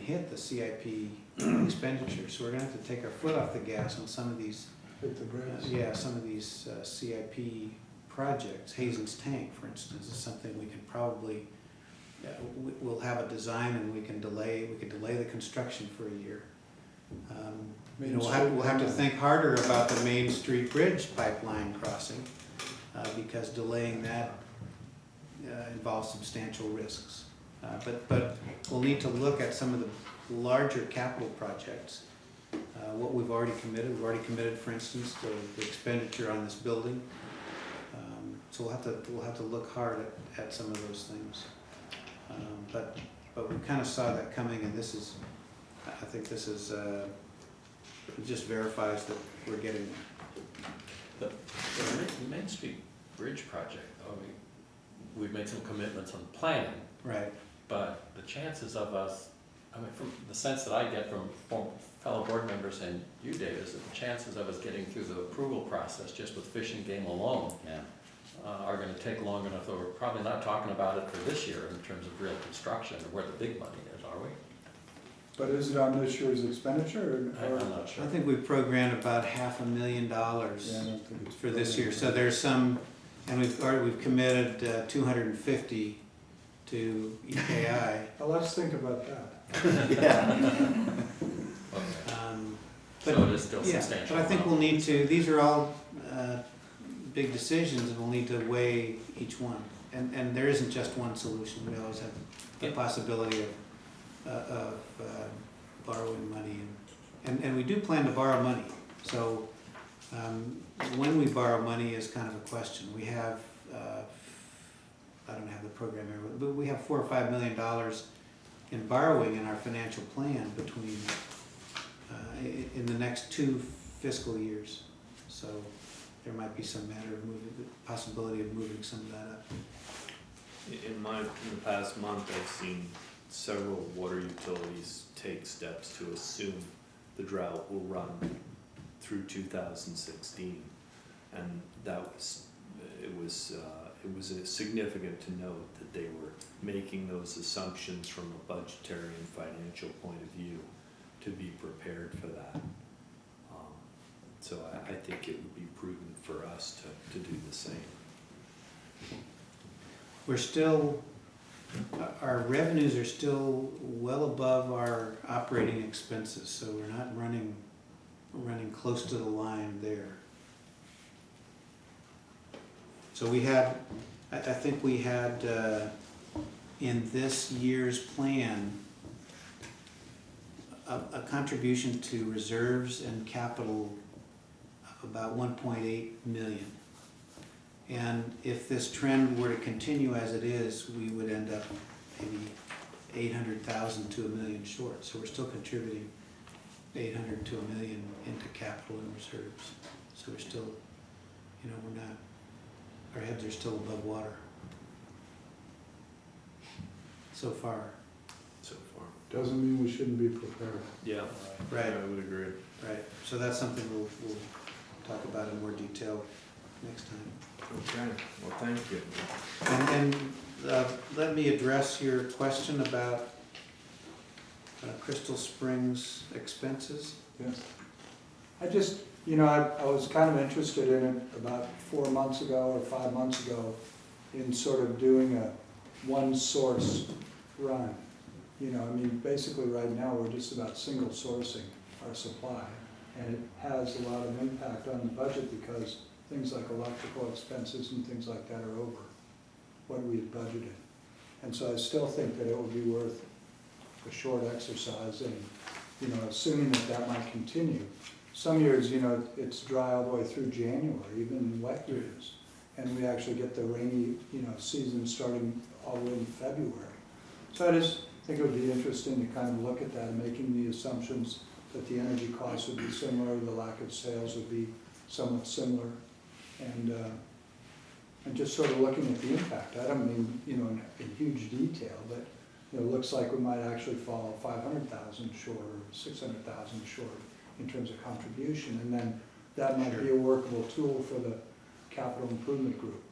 hit the CIP expenditures. So we're gonna have to take our foot off the gas on some of these. Hit the brakes. Some of these CIP projects. Hazen's Tank, for instance, is something we can probably. We'll have a design and we can delay the construction for a year. You know, we'll have to think harder about the Main Street Bridge pipeline crossing, because delaying that involves substantial risks. But we'll need to look at some of the larger capital projects. What we've already committed, for instance, the expenditure on this building. So we'll have to look hard at some of those things. But we kind of saw that coming, and I think this is it just verifies that we're getting there. The Main Street Bridge project, though, we've made some commitments on planning. Right. But the chances of us, I mean, from the sense that I get from fellow board members and you, Dave, is that the chances of us getting through the approval process just with Fish and Game alone are going to take long enough that we're probably not talking about it for this year in terms of real construction or where the big money is, are we? But is it on this year's expenditure or? I'm not sure. I think we've programmed about $500,000 Yeah, I don't think it's for this year. So there's some, and we've committed 250 to EKI. Well, let's think about that. But So it is still yeah, substantial. but I think we'll need to. These are all big decisions, and we'll need to weigh each one. And there isn't just one solution. We always have the possibility of borrowing money, and we do plan to borrow money. So when we borrow money is kind of a question. We have I don't have the program here, but we have $4 or $5 million in borrowing in our financial plan between, in the next 2 fiscal years. So there might be some matter of moving, the possibility of moving some of that up. In the past month, I've seen several water utilities take steps to assume the drought will run through 2016. And it was significant to note that they were making those assumptions from a budgetary and financial point of view to be prepared for that. So I think it would be prudent for us to do the same. We're still, our revenues are still well above our operating expenses, so we're not running close to the line there. So we had, I think we had, in this year's plan, a contribution to reserves and capital of about 1.8 million. And if this trend were to continue as it is, we would end up maybe 800,000 to $1 million short. So we're still contributing 800 to $1 million into capital and reserves. So we're still, you know, we're not, our heads are still above water. So far. So far. Doesn't mean we shouldn't be prepared. Yeah, Right. I would agree. Right. So that's something we'll talk about in more detail next time. Okay, well, thank you. And let me address your question about Crystal Springs expenses. Yes. I just, you know, I was kind of interested in it about 4 months ago or 5 months ago in sort of doing a one source run. You know, I mean, basically right now we're just about single sourcing our supply, and it has a lot of impact on the budget because things like electrical expenses and things like that are over what we had budgeted. And so I still think that it would be worth a short exercise, and, you know, assuming that that might continue. Some years, you know, it's dry all the way through January, even wet years. And we actually get the rainy, you know, season starting all the way in February. So I just think it would be interesting to kind of look at that, making the assumptions that the energy costs would be similar, the lack of sales would be somewhat similar, and just sort of looking at the impact. I don't mean, you know, in huge detail, but, you know, it looks like we might actually fall 500,000 short or 600,000 short in terms of contribution, and then that might be a workable tool for the capital improvement group.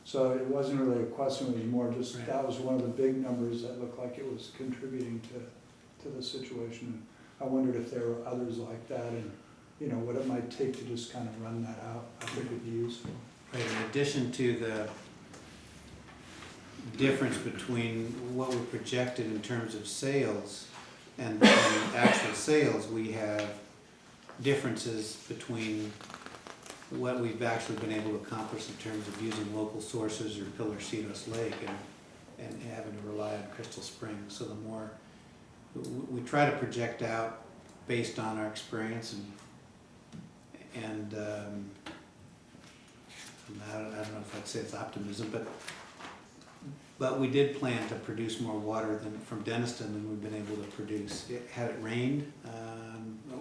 So it wasn't really a question, it was more just, Right. That was one of the big numbers that looked like it was contributing to the situation. I wondered if there were others like that, and, you know, what it might take to just kind of run that out, I think would be useful. Right, in addition to the difference between what we projected in terms of sales and actual sales, we have differences between what we've actually been able to accomplish in terms of using local sources or Pillar Cedos Lake and having to rely on Crystal Springs. So the more, we try to project out based on our experience, and I don't know if I'd say it's optimism, but we did plan to produce more water from Denniston than we've been able to produce. Had it rained,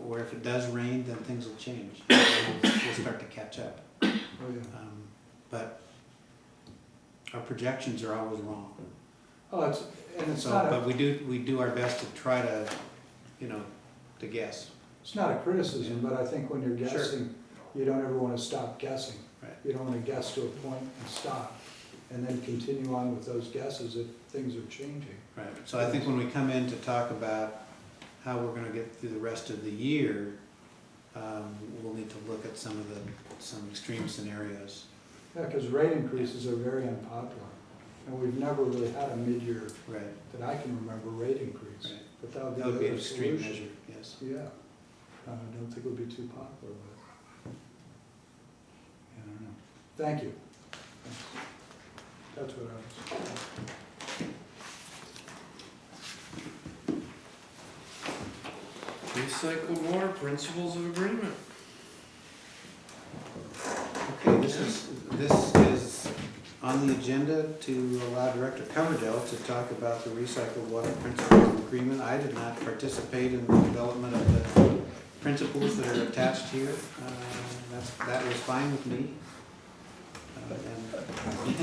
or if it does rain, then things will change. We'll start to catch up. Oh, yeah. But our projections are always wrong. Oh, it's So, not but we do our best to try to, you know, to guess. it's not a criticism, but I think when you're Sure. guessing, you don't ever want to stop guessing. Right. You don't want to guess to a point and stop, and then continue on with those guesses if things are changing. Right. So I think when we come in to talk about how we're gonna get through the rest of the year, we'll need to look at some extreme scenarios. Yeah, because rate increases are very unpopular, and we've never really had a mid-year, Right. that I can remember, rate increase. Right. But that would be That would be an the extreme solution. measure, yes. Yeah, I don't think it would be too popular, but, I don't know. Thank you. Thanks. That's what I was. Recycled water, principles of agreement. Okay, this is on the agenda to allow Director Coverdell to talk about the recycled water principles agreement. I did not participate in the development of the principles that are attached here. That was fine with me.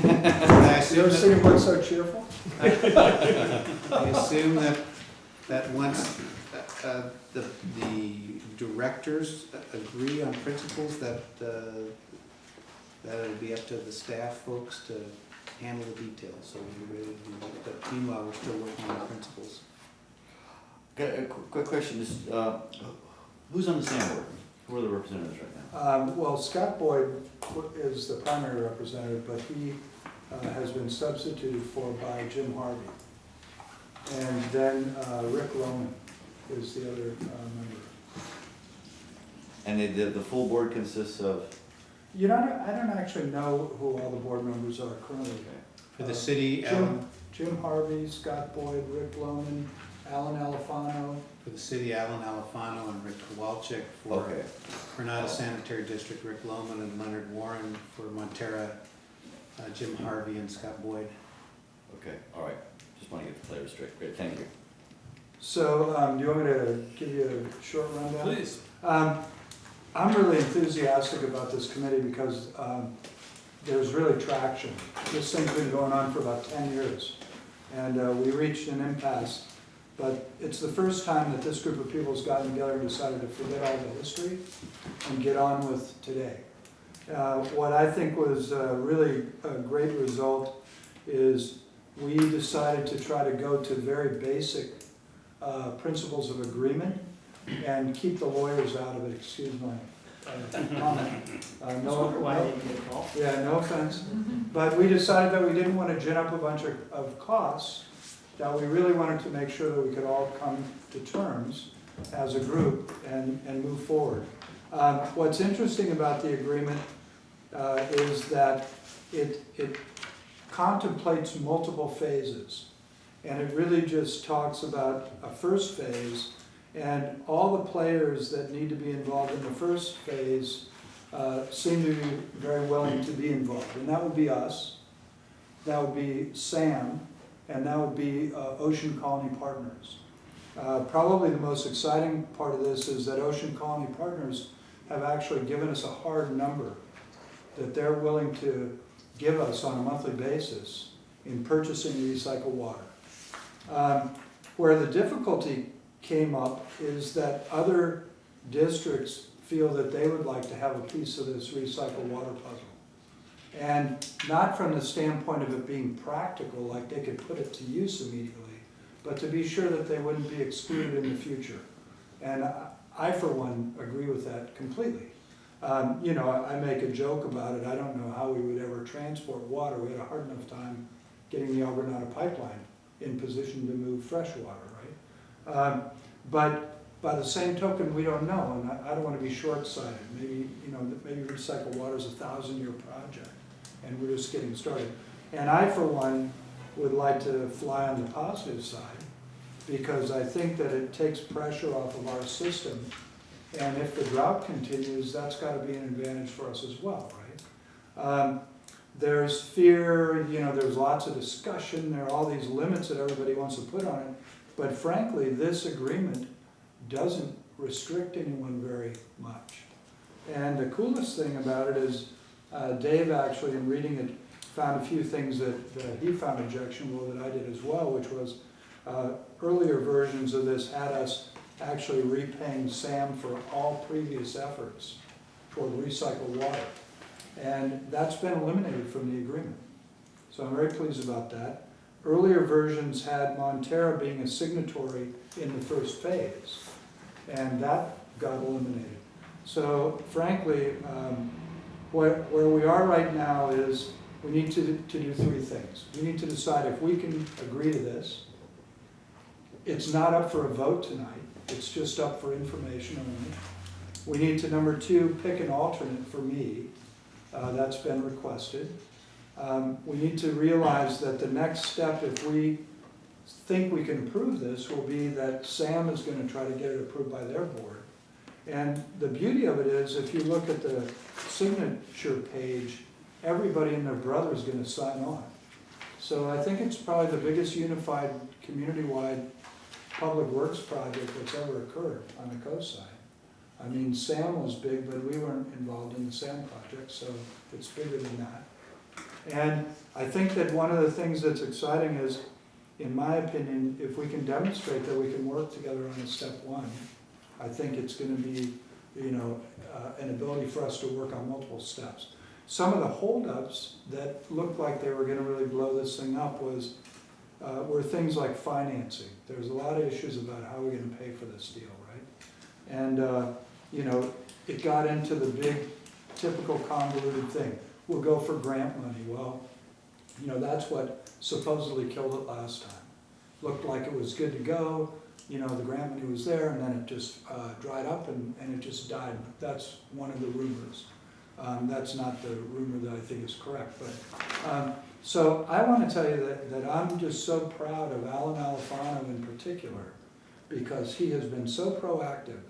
And I You assume ever that- see him look so cheerful? I assume that once the directors agree on principles, that it'll be up to the staff folks to handle the details, so we're ready to do that. But meanwhile, we're still working on the principles. Got a quick question, just, who's on the SAM board? Who are the representatives right now? Well, Scott Boyd is the primary representative, but he has been substituted for by Jim Harvey. And then Rick Loman is the other member. And the full board consists of? You know, I don't actually know who all the board members are currently. For the city, Alan, Jim Harvey, Scott Boyd, Rick Loman, Alan Alfano. for the city, Alan Alfano and Rick Kowalczyk. For Okay. Granada Sanitary District, Rick Loman and Leonard Warren. For Montera, Jim Harvey and Scott Boyd. Okay, all right. Just want to get the flavor straight. Great, thank you. So, do you want me to give you a short rundown? Please. I'm really enthusiastic about this committee because there's really traction. This thing's been going on for about 10 years, and we reached an impasse. But it's the first time that this group of people has gotten together and decided to forget all the history and get on with today. What I think was really a great result is we decided to try to go to very basic principles of agreement and keep the lawyers out of it, excuse my comment. No offense. But we decided that we didn't want to gin up a bunch of costs, that we really wanted to make sure that we could all come to terms as a group and move forward. What's interesting about the agreement is that it contemplates multiple phases. And it really just talks about a first phase, and all the players that need to be involved in the first phase seem to be very willing to be involved. And that would be us, that would be SAM, and that would be Ocean Colony Partners. Probably the most exciting part of this is that Ocean Colony Partners have actually given us a hard number that they're willing to give us on a monthly basis in purchasing recycled water. Where the difficulty came up is that other districts feel that they would like to have a piece of this recycled water puzzle. And not from the standpoint of it being practical, like they could put it to use immediately, but to be sure that they wouldn't be excluded in the future. And I, for one, agree with that completely. You know, I make a joke about it. I don't know how we would ever transport water. We had a hard enough time getting the Granada pipeline in position to move fresh water, right? But by the same token, we don't know, and I don't want to be short-sighted. Maybe, you know, maybe recycled water is a 1,000-year project, and we're just getting started. And I, for one, would like to fly on the positive side, because I think that it takes pressure off of our system, and if the drought continues, that's got to be an advantage for us as well, right? There's fear, you know, there's lots of discussion, there are all these limits that everybody wants to put on it, but frankly, this agreement doesn't restrict anyone very much. And the coolest thing about it is Dave actually, in reading it, found a few things that he found objectionable that I did as well, which was earlier versions of this had us actually repaying SAM for all previous efforts toward recycled water. And that's been eliminated from the agreement. So I'm very pleased about that. Earlier versions had Montera being a signatory in the first phase, and that got eliminated. So frankly, where we are right now is we need to do three things. We need to decide if we can agree to this. It's not up for a vote tonight. It's just up for information only. We need to, number two, pick an alternate for me. That's been requested. We need to realize that the next step, if we think we can approve this, will be that SAM is going to try to get it approved by their board. And the beauty of it is, if you look at the signature page everybody and their brother is gonna sign on. So I think it's probably the biggest unified, community-wide public works project that's ever occurred on the coast side. I mean, Sam was big, but we weren't involved in the Sam project, so it's bigger than that. And I think that one of the things that's exciting is, in my opinion, if we can demonstrate that we can work together on a step one, I think it's gonna be, you know, an ability for us to work on multiple steps. Some of the holdups that looked like they were gonna really blow this thing up were things like financing. There's a lot of issues about how we're gonna pay for this deal, right? And, you know, it got into the big, typical convoluted thing. We'll go for grant money. Well, you know, that's what supposedly killed it last time. Looked like it was good to go, you know, the grant money was there, and then it just dried up and it just died. That's one of the rumors. That's not the rumor that I think is correct. But so I want to tell you that I'm just so proud of Alan Alifano in particular, because he has been so proactive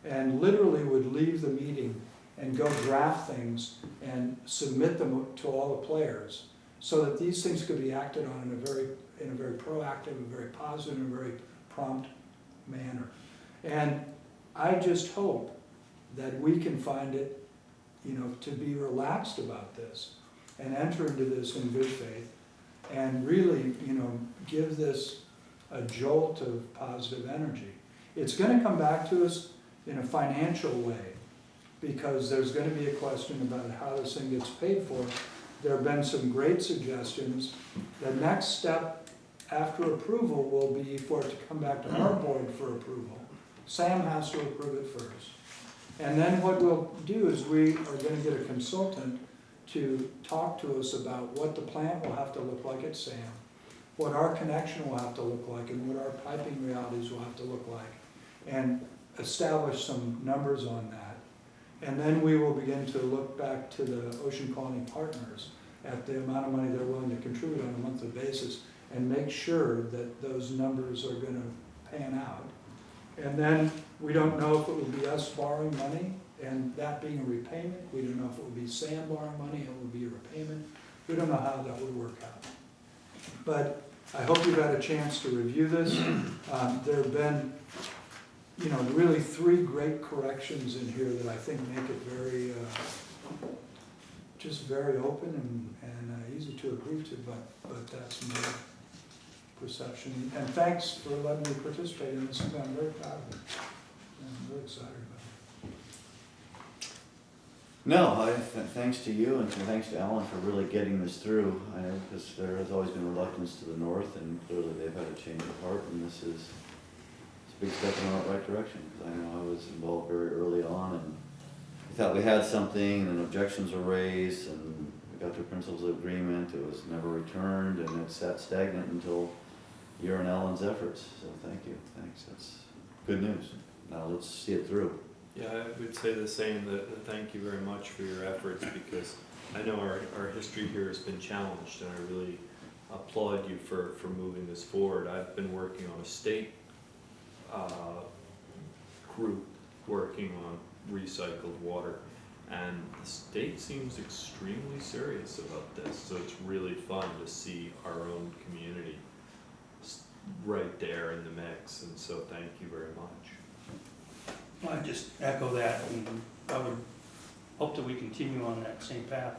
and literally would leave the meeting and go draft things and submit them to all the players so that these things could be acted on in a very proactive, a very positive, and a very prompt manner. And I just hope that we can find it, you know, to be relaxed about this and enter into this in good faith and really, you know, give this a jolt of positive energy. It's going to come back to us in a financial way, because there's going to be a question about how this thing gets paid for. There have been some great suggestions. The next step after approval will be for it to come back to our board for approval. Sam has to approve it first. And then what we'll do is we are going to get a consultant to talk to us about what the plant will have to look like at Sam, what our connection will have to look like, and what our piping realities will have to look like, and establish some numbers on that. And then we will begin to look back to the Ocean Colony partners at the amount of money they're willing to contribute on a monthly basis and make sure that those numbers are going to pan out. And then we don't know if it will be us borrowing money and that being a repayment. We don't know if it will be Sam borrowing money and it will be a repayment. We don't know how that would work out. But I hope you've had a chance to review this. There have been, you know, really 3 great corrections in here that I think make it very, just very open and easy to agree to, but that's my perception. And thanks for letting me participate in this. I'm very proud of it. I'm very excited about it. No, thanks to you and thanks to Alan for really getting this through. I know because there has always been reluctance to the north, and clearly they've had a change of heart, and this is a big step in the right direction. Because I know I was involved very early on, and we thought we had something, and objections were raised, and we got to a principles of agreement. It was never returned, and it sat stagnant until your and Alan's efforts. So thank you. Thanks. That's good news. Now let's see it through. Yeah, I would say the same, that thank you very much for your efforts, because I know our history here has been challenged, and I really applaud you for moving this forward. I've been working on a state group working on recycled water, and the state seems extremely serious about this, so it's really fun to see our own community right there in the mix, and so thank you very much. Well, I just echo that, and I would hope that we continue on that same path,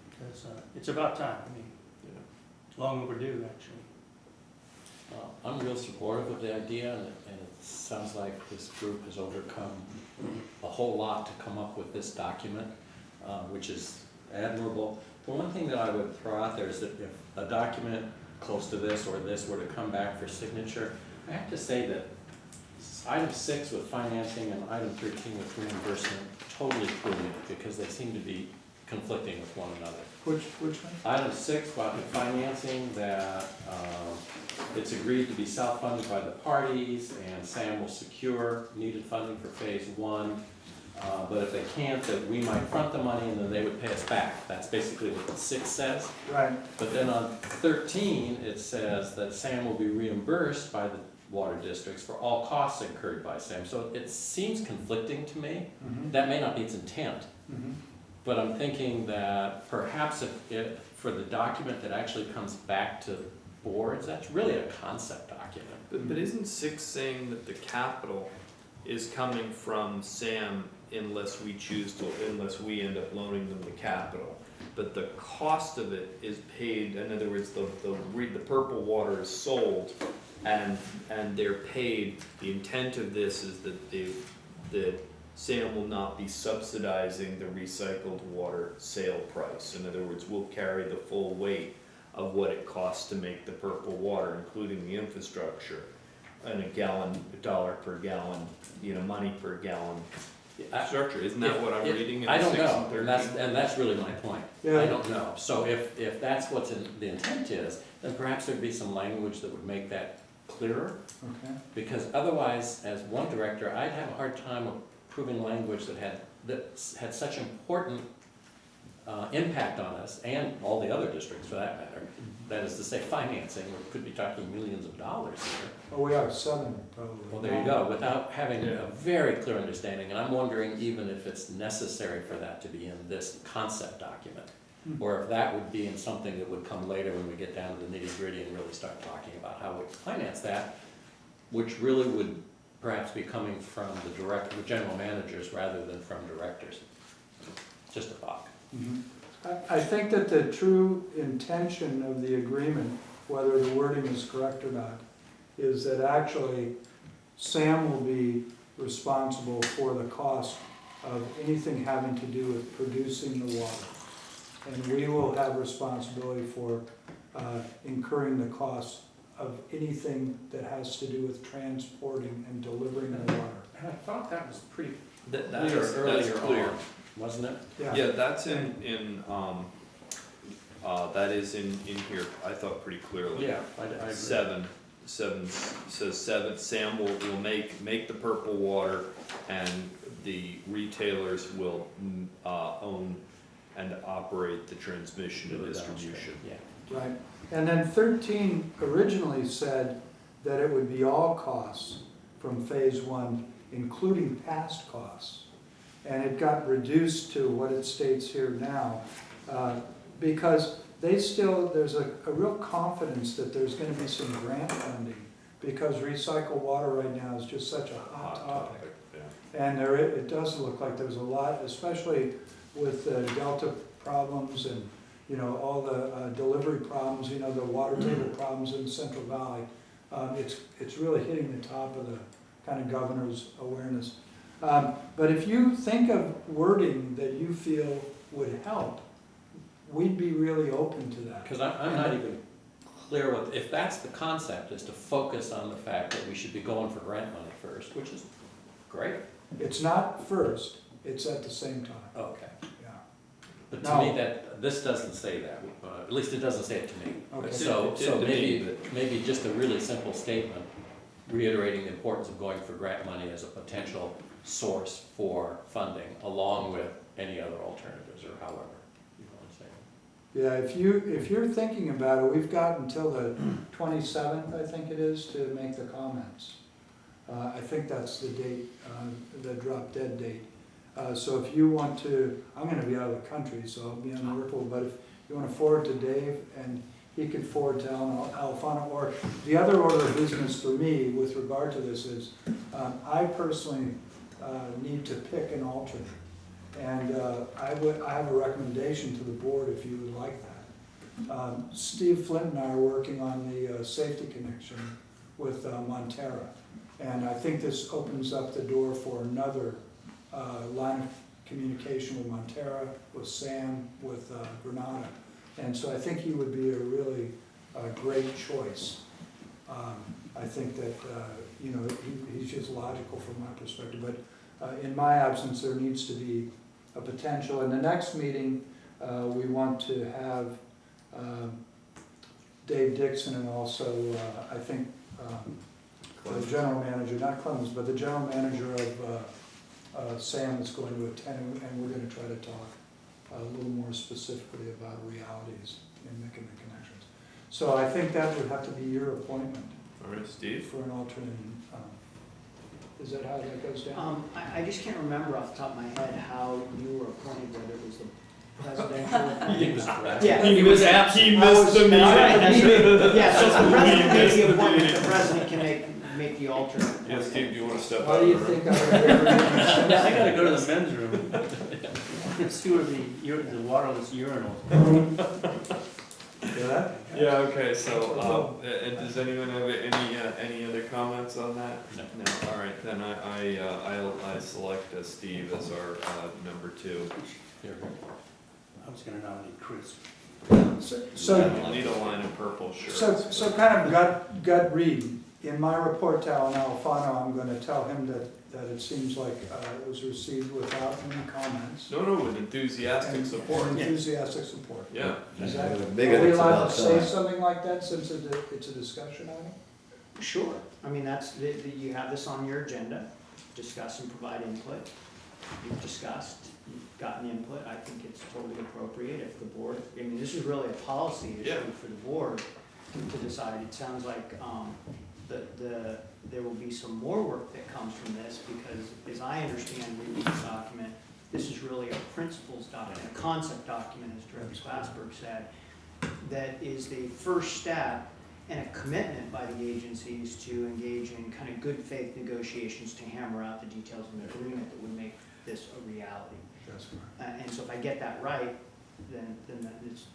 because it's about time. I mean, it's long overdue, actually. I'm real supportive of the idea, and it sounds like this group has overcome a whole lot to come up with this document, which is admirable. The one thing that I would throw out there is that if a document close to this or this were to come back for signature, I have to say that item 6 with financing and item 13 with reimbursement totally threw me, because they seem to be conflicting with one another. Which one? Item 6 about the financing, that it's agreed to be self-funded by the parties, and Sam will secure needed funding for phase 1. But if they can't, that we might front the money and then they would pay us back. That's basically what the 6 says. Right. But then on 13, it says that Sam will be reimbursed by the water districts for all costs incurred by Sam. So it seems conflicting to me. Mm-hmm. That may not be its intent. Mm-hmm. But I'm thinking that perhaps if for the document that actually comes back to boards, that's really a concept document. But isn't 6 saying that the capital is coming from Sam unless we unless we end up loaning them the capital? But the cost of it is paid, in other words, the purple water is sold and they're paid. The intent of this is that Sam will not be subsidizing the recycled water sale price. In other words, we'll carry the full weight of what it costs to make the purple water, including the infrastructure, and $1 per gallon, money per gallon structure. Isn't that what I'm reading in I don't 6 know, and and that's really my point. Yeah. I don't know. So if that's what the intent is, then perhaps there'd be some language that would make that clearer. Okay. Because otherwise, as one director, I'd have a hard time approving language that had such important impact on us and all the other districts for that matter. That is to say, financing, we could be talking millions of dollars here. Oh, we are 7 probably. Well, there you go, without having a very clear understanding, and I'm wondering even if it's necessary for that to be in this concept document, or if that would be in something that would come later when we get down to the nitty-gritty and really start talking about how we finance that, which really would perhaps be coming from the general managers rather than from directors. Just a thought. Mhm. I think that the true intention of the agreement, whether the wording is correct or not, is that actually Sam will be responsible for the cost of anything having to do with producing the water. And we will have responsibility for incurring the cost of anything that has to do with transporting and delivering the water. And I thought that was pretty That's clear earlier clear. on, wasn't it? Yeah, that's in that is in here, I thought pretty clearly. Yeah, I agree. 7 says Sam will make the purple water, and the retailers will own and operate the transmission and distribution. Yeah. Right, and then 13 originally said that it would be all costs from phase 1, including past costs. And it got reduced to what it states here now, because there's a real confidence that there's gonna be some grant funding, because recycled water right now is just such a hot topic. Yeah. And it does look like there's a lot, especially with the Delta problems and, all the delivery problems, the water table problems in the Central Valley. It's really hitting the top of the kind of governor's awareness. But if you think of wording that you feel would help, we'd be really open to that. Because I'm not even clear if that's the concept, is to focus on the fact that we should be going for grant money first, which is great. It's not first, it's at the same time, Okay. yeah. But to me, this doesn't say that, at least it doesn't say it to me. Okay. So It did to me, maybe just a really simple statement reiterating the importance of going for grant money as a potential source for funding, along with any other alternatives, or however you want to say it. Yeah, if you're thinking about it, we've got until the 27th, I think it is, to make the comments. I think that's the date, the drop dead date. So if you want to, I'm gonna be out of the country, so I'll be unworkable, but if you wanna forward to Dave, and he can forward to Alfano, or the other order of business for me with regard to this is, I personally need to pick an alternate. And I have a recommendation to the board if you would like that. Steve Flint and I are working on the safety connection with Montera. And I think this opens up the door for another line of communication with Montera, with Sam, with Granada. And so I think he would be a really great choice. I think that, he's just logical from my perspective. But in my absence, there needs to be a potential. In the next meeting, we want to have Dave Dixon, and also, I think, the general manager, not Clemens, but the general manager of Sam is going to attend, and we're going to try to talk a little more specifically about realities in making the connections. So I think that would have to be your appointment All right, Steve. for an alternate. Is that how that goes down? I just can't remember off the top of my head how you were appointed, whether it was the presidential appointment. Yeah. He was absent. He I missed was- the I- meeting. Yeah, so if the president makes the He missed the appointment, meeting. the president can make the alternate. Yeah, Steve, do you wanna step out? Why do you of the room? think I would ever make sense? Yeah, I gotta go to the men's room. Let's see where the waterless urinals. Yeah? Yeah, okay, so, and does anyone have any other comments on that? No, all right, then I select Steve as our, number 2. Here, I was gonna nominate Chris. So, I'll need a line of purple shirts. so kind of gut read. In my report to Alan Alfano, I'm gonna tell him that it seems like it was received without any comments. No, with enthusiastic And support, enthusiastic support. yeah. Is that, are Big we it's allowed about to say time. something like that since it's a discussion item? Sure, I mean, you have this on your agenda, discuss and provide input. You've discussed, you've gotten input, I think it's totally appropriate if the board, I mean, this is really a policy issue Yeah. for the board to decide. It sounds like, there will be some more work that comes from this, because as I understand reading this document, this is really a principles document, a concept document, as Director Glassberg said, that is the first step and a commitment by the agencies to engage in kind of good faith negotiations to hammer out the details of an agreement that would make this a reality. That's fine. And so if I get that right, then that is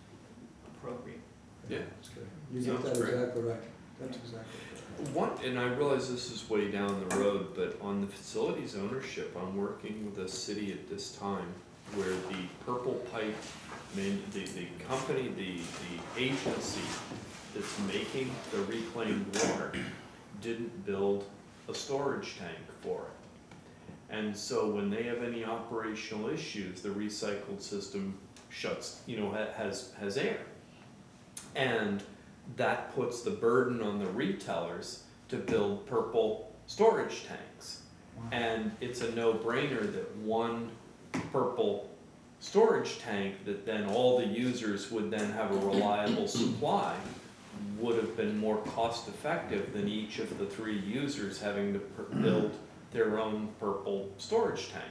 appropriate. Yeah. That's good. You get Sounds that great. exactly right. That's exactly right. And I realize this is way down the road, but on the facilities ownership, I'm working with a city at this time where the Purple Pipe, the company, the agency that's making the reclaimed water didn't build a storage tank for it. And so when they have any operational issues, the recycled system shuts, has air. And that puts the burden on the retailers to build purple storage tanks. And it's a no-brainer that one purple storage tank that then all the users would then have a reliable supply would have been more cost-effective than each of the 3 users having to build their own purple storage tank.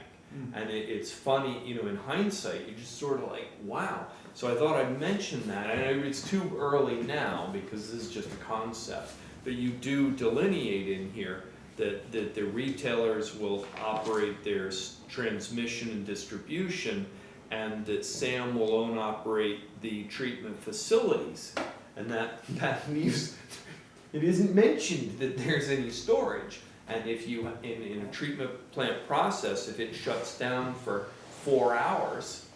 And it's funny, in hindsight, you're just sort of like, wow. So I thought I'd mention that. I know it's too early now because this is just a concept, but you do delineate in here that the retailers will operate their transmission and distribution, and that SAM will own operate the treatment facilities. And that leaves, it isn't mentioned that there's any storage. And if you, in a treatment plant process, if it shuts down for 4 hours,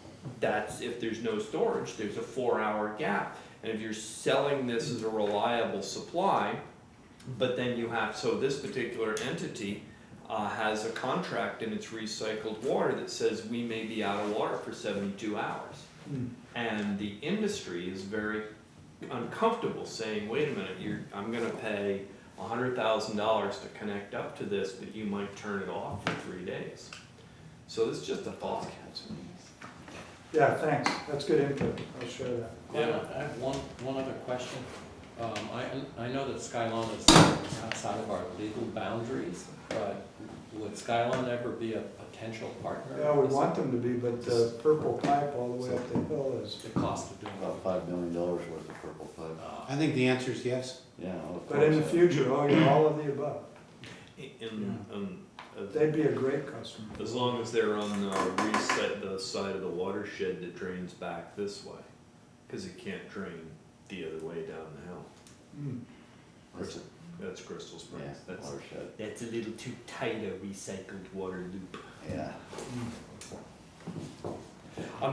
that's, if there's no storage, there's a 4-hour gap. And if you're selling this as a reliable supply, but then you have, so this particular entity has a contract in its recycled water that says we may be out of water for 72 hours. And the industry is very uncomfortable saying, wait a minute, I'm gonna pay $100,000 to connect up to this, but you might turn it off for 3 days. So this is just a thought. Yeah, thanks. That's good input. I'll share that. Yeah. I have one other question. I know that Skylon is outside of our legal boundaries, but would Skylon ever be a potential partner? Yeah, we want them to be, but the purple pipe all the way up the hill is, The cost of doing About $5 million worth of purple pipe. I think the answer is yes. Yeah, of but in the course. future, all of the above. As They'd be a great customer. long as they're on the side of the watershed that drains back this way, because it can't drain the other way down the hill. That's That's Crystal Springs. Yeah, watershed. That's a little too tight a recycled water loop. Yeah.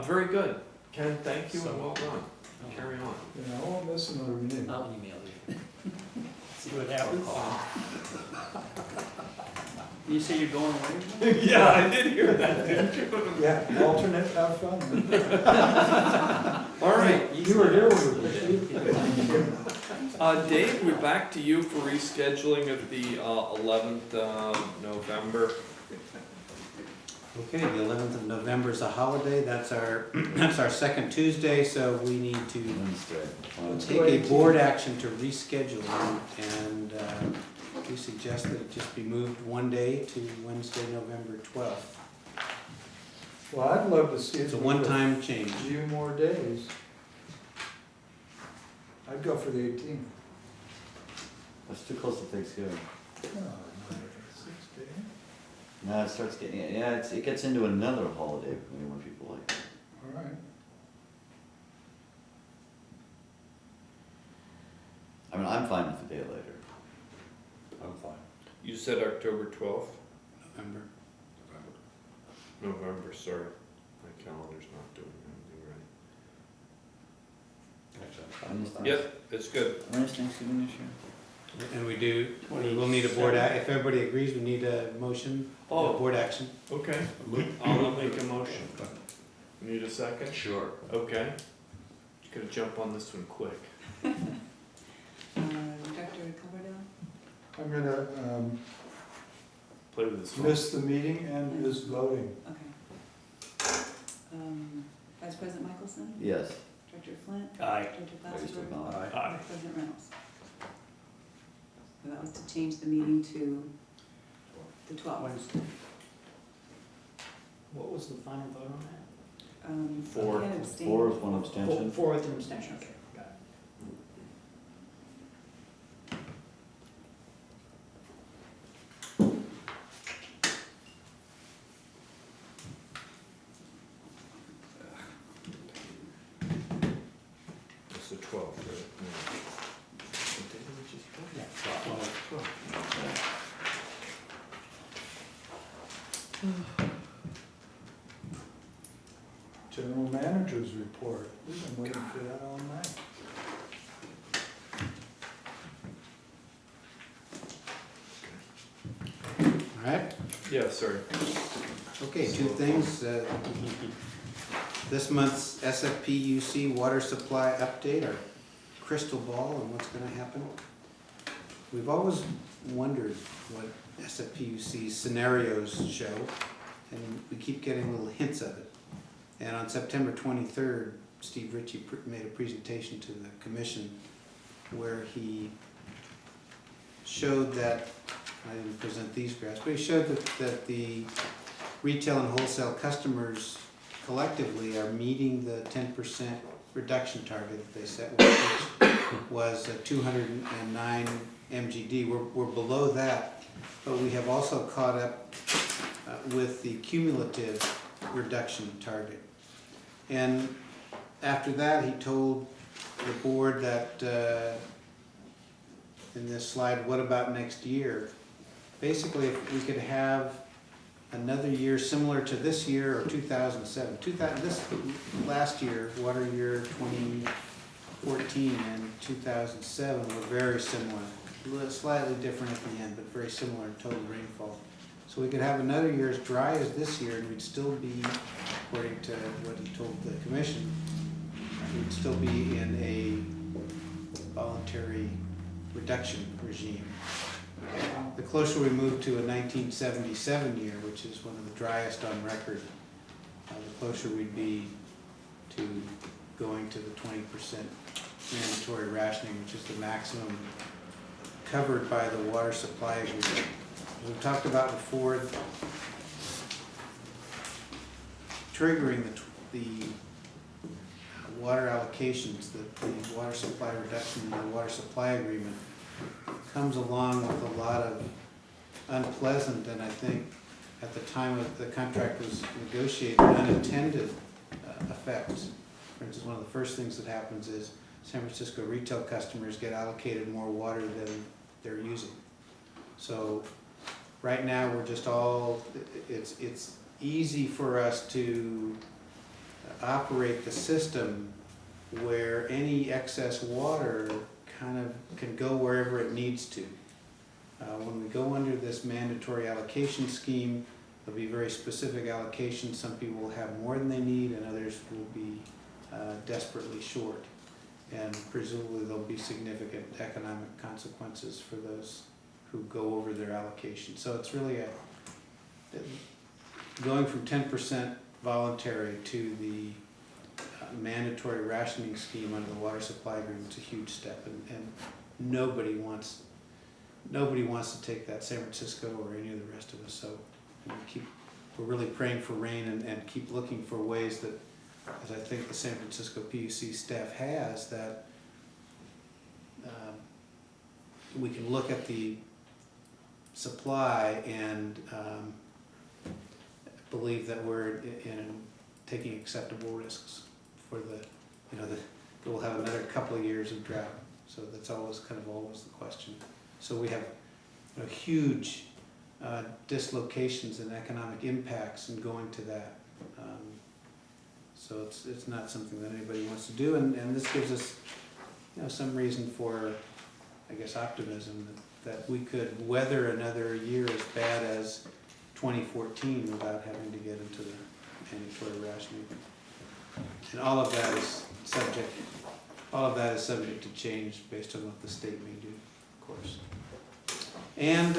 Very good. Ken, thank you and well done. Carry on. I won't miss another meeting. I'll email you. See what happens. You say you're going away? Yeah, I did hear that, didn't you? Yeah, alternate, have fun. All right. You were here when we were Dave, we're back to you for rescheduling of the 11th November Okay, the 11th of November is a holiday, that's our, that's our second Tuesday, so we need to Wednesday. Let's take a board action to reschedule, and we suggest that it just be moved one day to Wednesday, November 12th. Well, I'd love to see it. It's a one-time change. A few more days. I'd go for the 18th. That's too close to Thanksgiving. Oh, no, 6 days. No, it starts getting, yeah, it gets into another holiday when people like it. All right. I mean, I'm fine with the day later. I'm fine. You said October 12th? November. November, sorry. My calendar's not doing anything Actually, I'm fine with that. right. Yep, it's good. When is Thanksgiving this year? And we'll need a board, if everybody agrees, we need a motion, a Oh. board action. Okay, I'll make a motion. Need a second? Sure. Okay. You gotta jump on this one quick. Dr. Coverdale? I'm gonna Play with this one. miss the meeting and miss voting. Okay. Vice President Michelson? Yes. Director Flint? Aye. Director Are you still Glassberg? gone? Aye. President Reynolds? So that was to change the meeting to the 12th. Wednesday. What was the final vote on that? Four. I can't abstain. 4 is one abstention. Four with an abstention, okay, got it. It's the 12th, right? No. What day did we just go? Yeah. 12th. General Manager's report. We've been waiting for that all night. All right? Yeah, sorry. Okay, two things. This month's SFPUC water supply update, our crystal ball and what's gonna happen. We've always wondered what SFPUC scenarios show, and we keep getting little hints of it. And on September 23rd, Steve Ritchie made a presentation to the commission where he showed that, I didn't present these graphs, but he showed that the retail and wholesale customers collectively are meeting the 10% reduction target that they set, which was 209 MGD. We're below that, but we have also caught up with the cumulative reduction target. And after that, he told the board that, in this slide, what about next year? Basically, if we could have another year similar to this year or 2007. This last year, water year 2014 and 2007 were very similar. Slightly different at the end, but very similar in total rainfall. So we could have another year as dry as this year, and we'd still be, according to what he told the commission, we'd still be in a voluntary reduction regime. The closer we move to a 1977 year, which is one of the driest on record, the closer we'd be to going to the 20% mandatory rationing, which is the maximum covered by the water supply agreement. As we talked about before, triggering the water allocations, the water supply reduction and the water supply agreement comes along with a lot of unpleasant, and I think at the time of the contract was negotiated, unintended effects. For instance, one of the first things that happens is San Francisco retail customers get allocated more water than they're using. So right now, we're just all, it's easy for us to operate the system where any excess water kind of can go wherever it needs to. When we go under this mandatory allocation scheme, there'll be very specific allocations. Some people will have more than they need, and others will be desperately short. And presumably there'll be significant economic consequences for those who go over their allocation. So it's really going from 10% voluntary to the mandatory rationing scheme under the water supply agreement is a huge step, and nobody wants to take that, San Francisco or any of the rest of us. So we're really praying for rain and keep looking for ways that, as I think the San Francisco PUC staff has, that we can look at the supply and believe that we're taking acceptable risks for we'll have another couple of years of drought. So that's always the question. So we have huge dislocations and economic impacts in going to that. So it's not something that anybody wants to do, and this gives us some reason for, I guess, optimism that we could weather another year as bad as 2014 without having to get into the mandatory rationing. And all of that is subject to change based on what the state may do, of course. And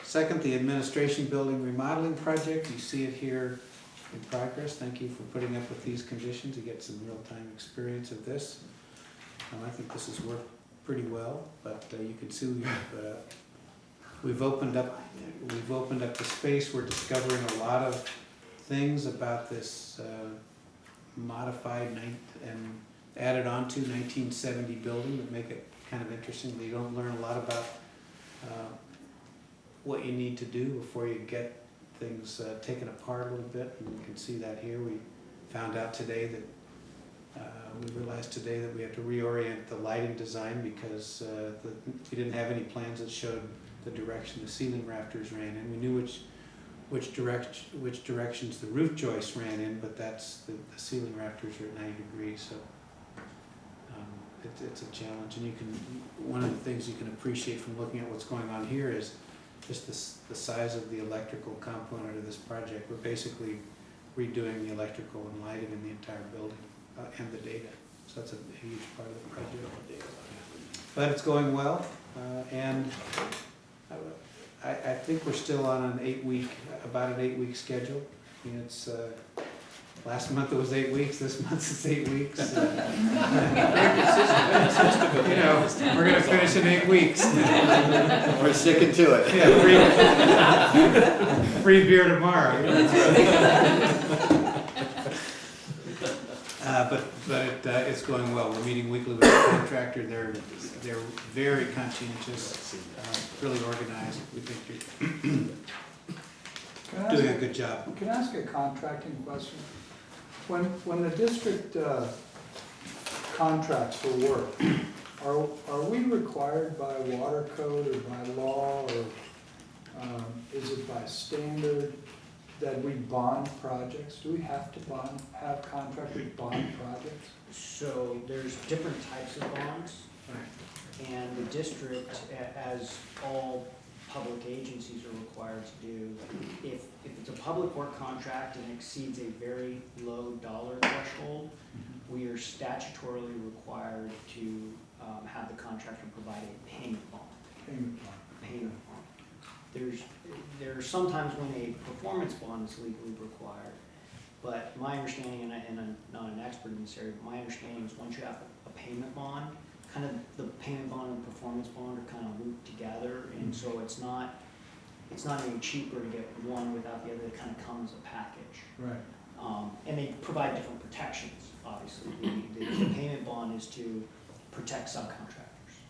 second, the administration building remodeling project. You see it here in progress. Thank you for putting up with these conditions to get some real-time experience of this. I think this has worked pretty well, but you can see we've opened up the space. We're discovering a lot of things about this modified and added on to 1970 building that make it kind of interesting. You don't learn a lot about what you need to do before you get things taken apart a little bit, and you can see that here. We found out today that we realized today that we have to reorient the lighting design because we didn't have any plans that showed the direction the ceiling rafters ran in. We knew which directions the roof joists ran in, but that's the ceiling rafters are at 90 degrees, so it's a challenge. And one of the things you can appreciate from looking at what's going on here is just the size of the electrical component of this project. We're basically redoing the electrical and lighting in the entire building and the data. So that's a huge part of the project. But it's going well, and I think we're still on about an 8-week schedule. It's last month it was 8 weeks. This month it's 8 weeks. We're going to finish in 8 weeks. We're sticking to it. Yeah, free beer tomorrow. But it's going well. We're meeting weekly with the contractor. They're very conscientious, really organized. We think you're doing a good job. Can I ask a contracting question? When the district contracts for work, are we required by water code or by law, or is it by standard that we bond projects? Do we have to have contractors bond projects? So there's different types of bonds, and the district, as all public agencies are required to do, if it's a public work contract and exceeds a very low dollar threshold, we are statutorily required to have the contractor provide a payment bond. Payment bond. There's sometimes when a performance bond is legally required, but my understanding, and I'm not an expert in this area, but my understanding is once you have a payment bond, kind of the payment bond and performance bond are kind of looped together, and so it's not any cheaper to get one without the other. They kind of come as a package. Right. And they provide different protections, obviously. The payment bond is to protect subcontractors.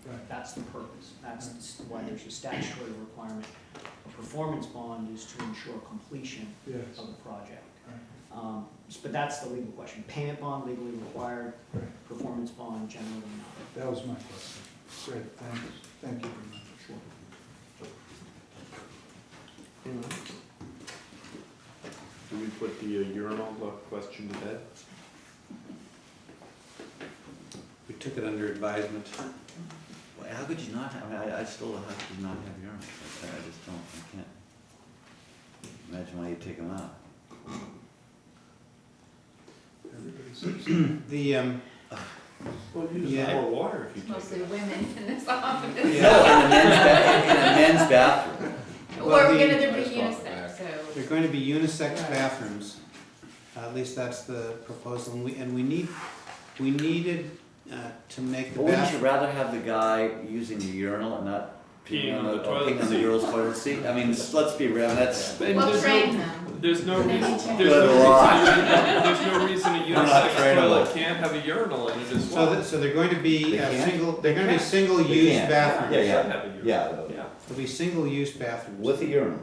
Right. That's the purpose. That's why there's a statutory requirement. A performance bond is to ensure completion Yes. of the project. Right. But that's the legal question. Payment bond legally required, Right. performance bond generally not. That was my question. Great, thanks. Thank you very much. Do we put the urinal question to bed? We took it under advisement. Well, how could you not have, I still how could you not have urinals? I just don't, I can't imagine why you take them out. Everybody says Well, you Yeah. more water if you take Mostly it. women in this office. Yeah. In a men's bathroom. Well, Or we're the- gonna, there be unisex, so. The going to be unisex bathrooms. At least that's the proposal, and we needed to make the But wouldn't you bathroom. rather have the guy using the urinal and not Peeing on or the toilet peeing on the girl's toilet seat? I mean, let's be real, that's, And We'll there's train no, them. there's no They reason, need to- there's no reason a I'm not unisex trainable. toilet can't have a urinal in it as well. So they're going to be They can't? single. They're going to be can't. single-use can't. bathrooms. Yeah, It yeah. should have a urinal. yeah, Yeah. There'll be single-use bathrooms with the urinal.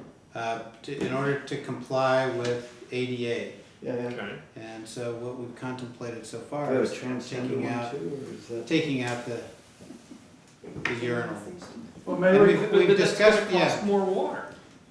in order to comply with ADA. Yeah, yeah. Okay. And so what we've contemplated so Do far we have is a transgender taking one out too, or is that? taking out the urinal. Well, And maybe, we've But that's discussed, gonna cost yeah, more water,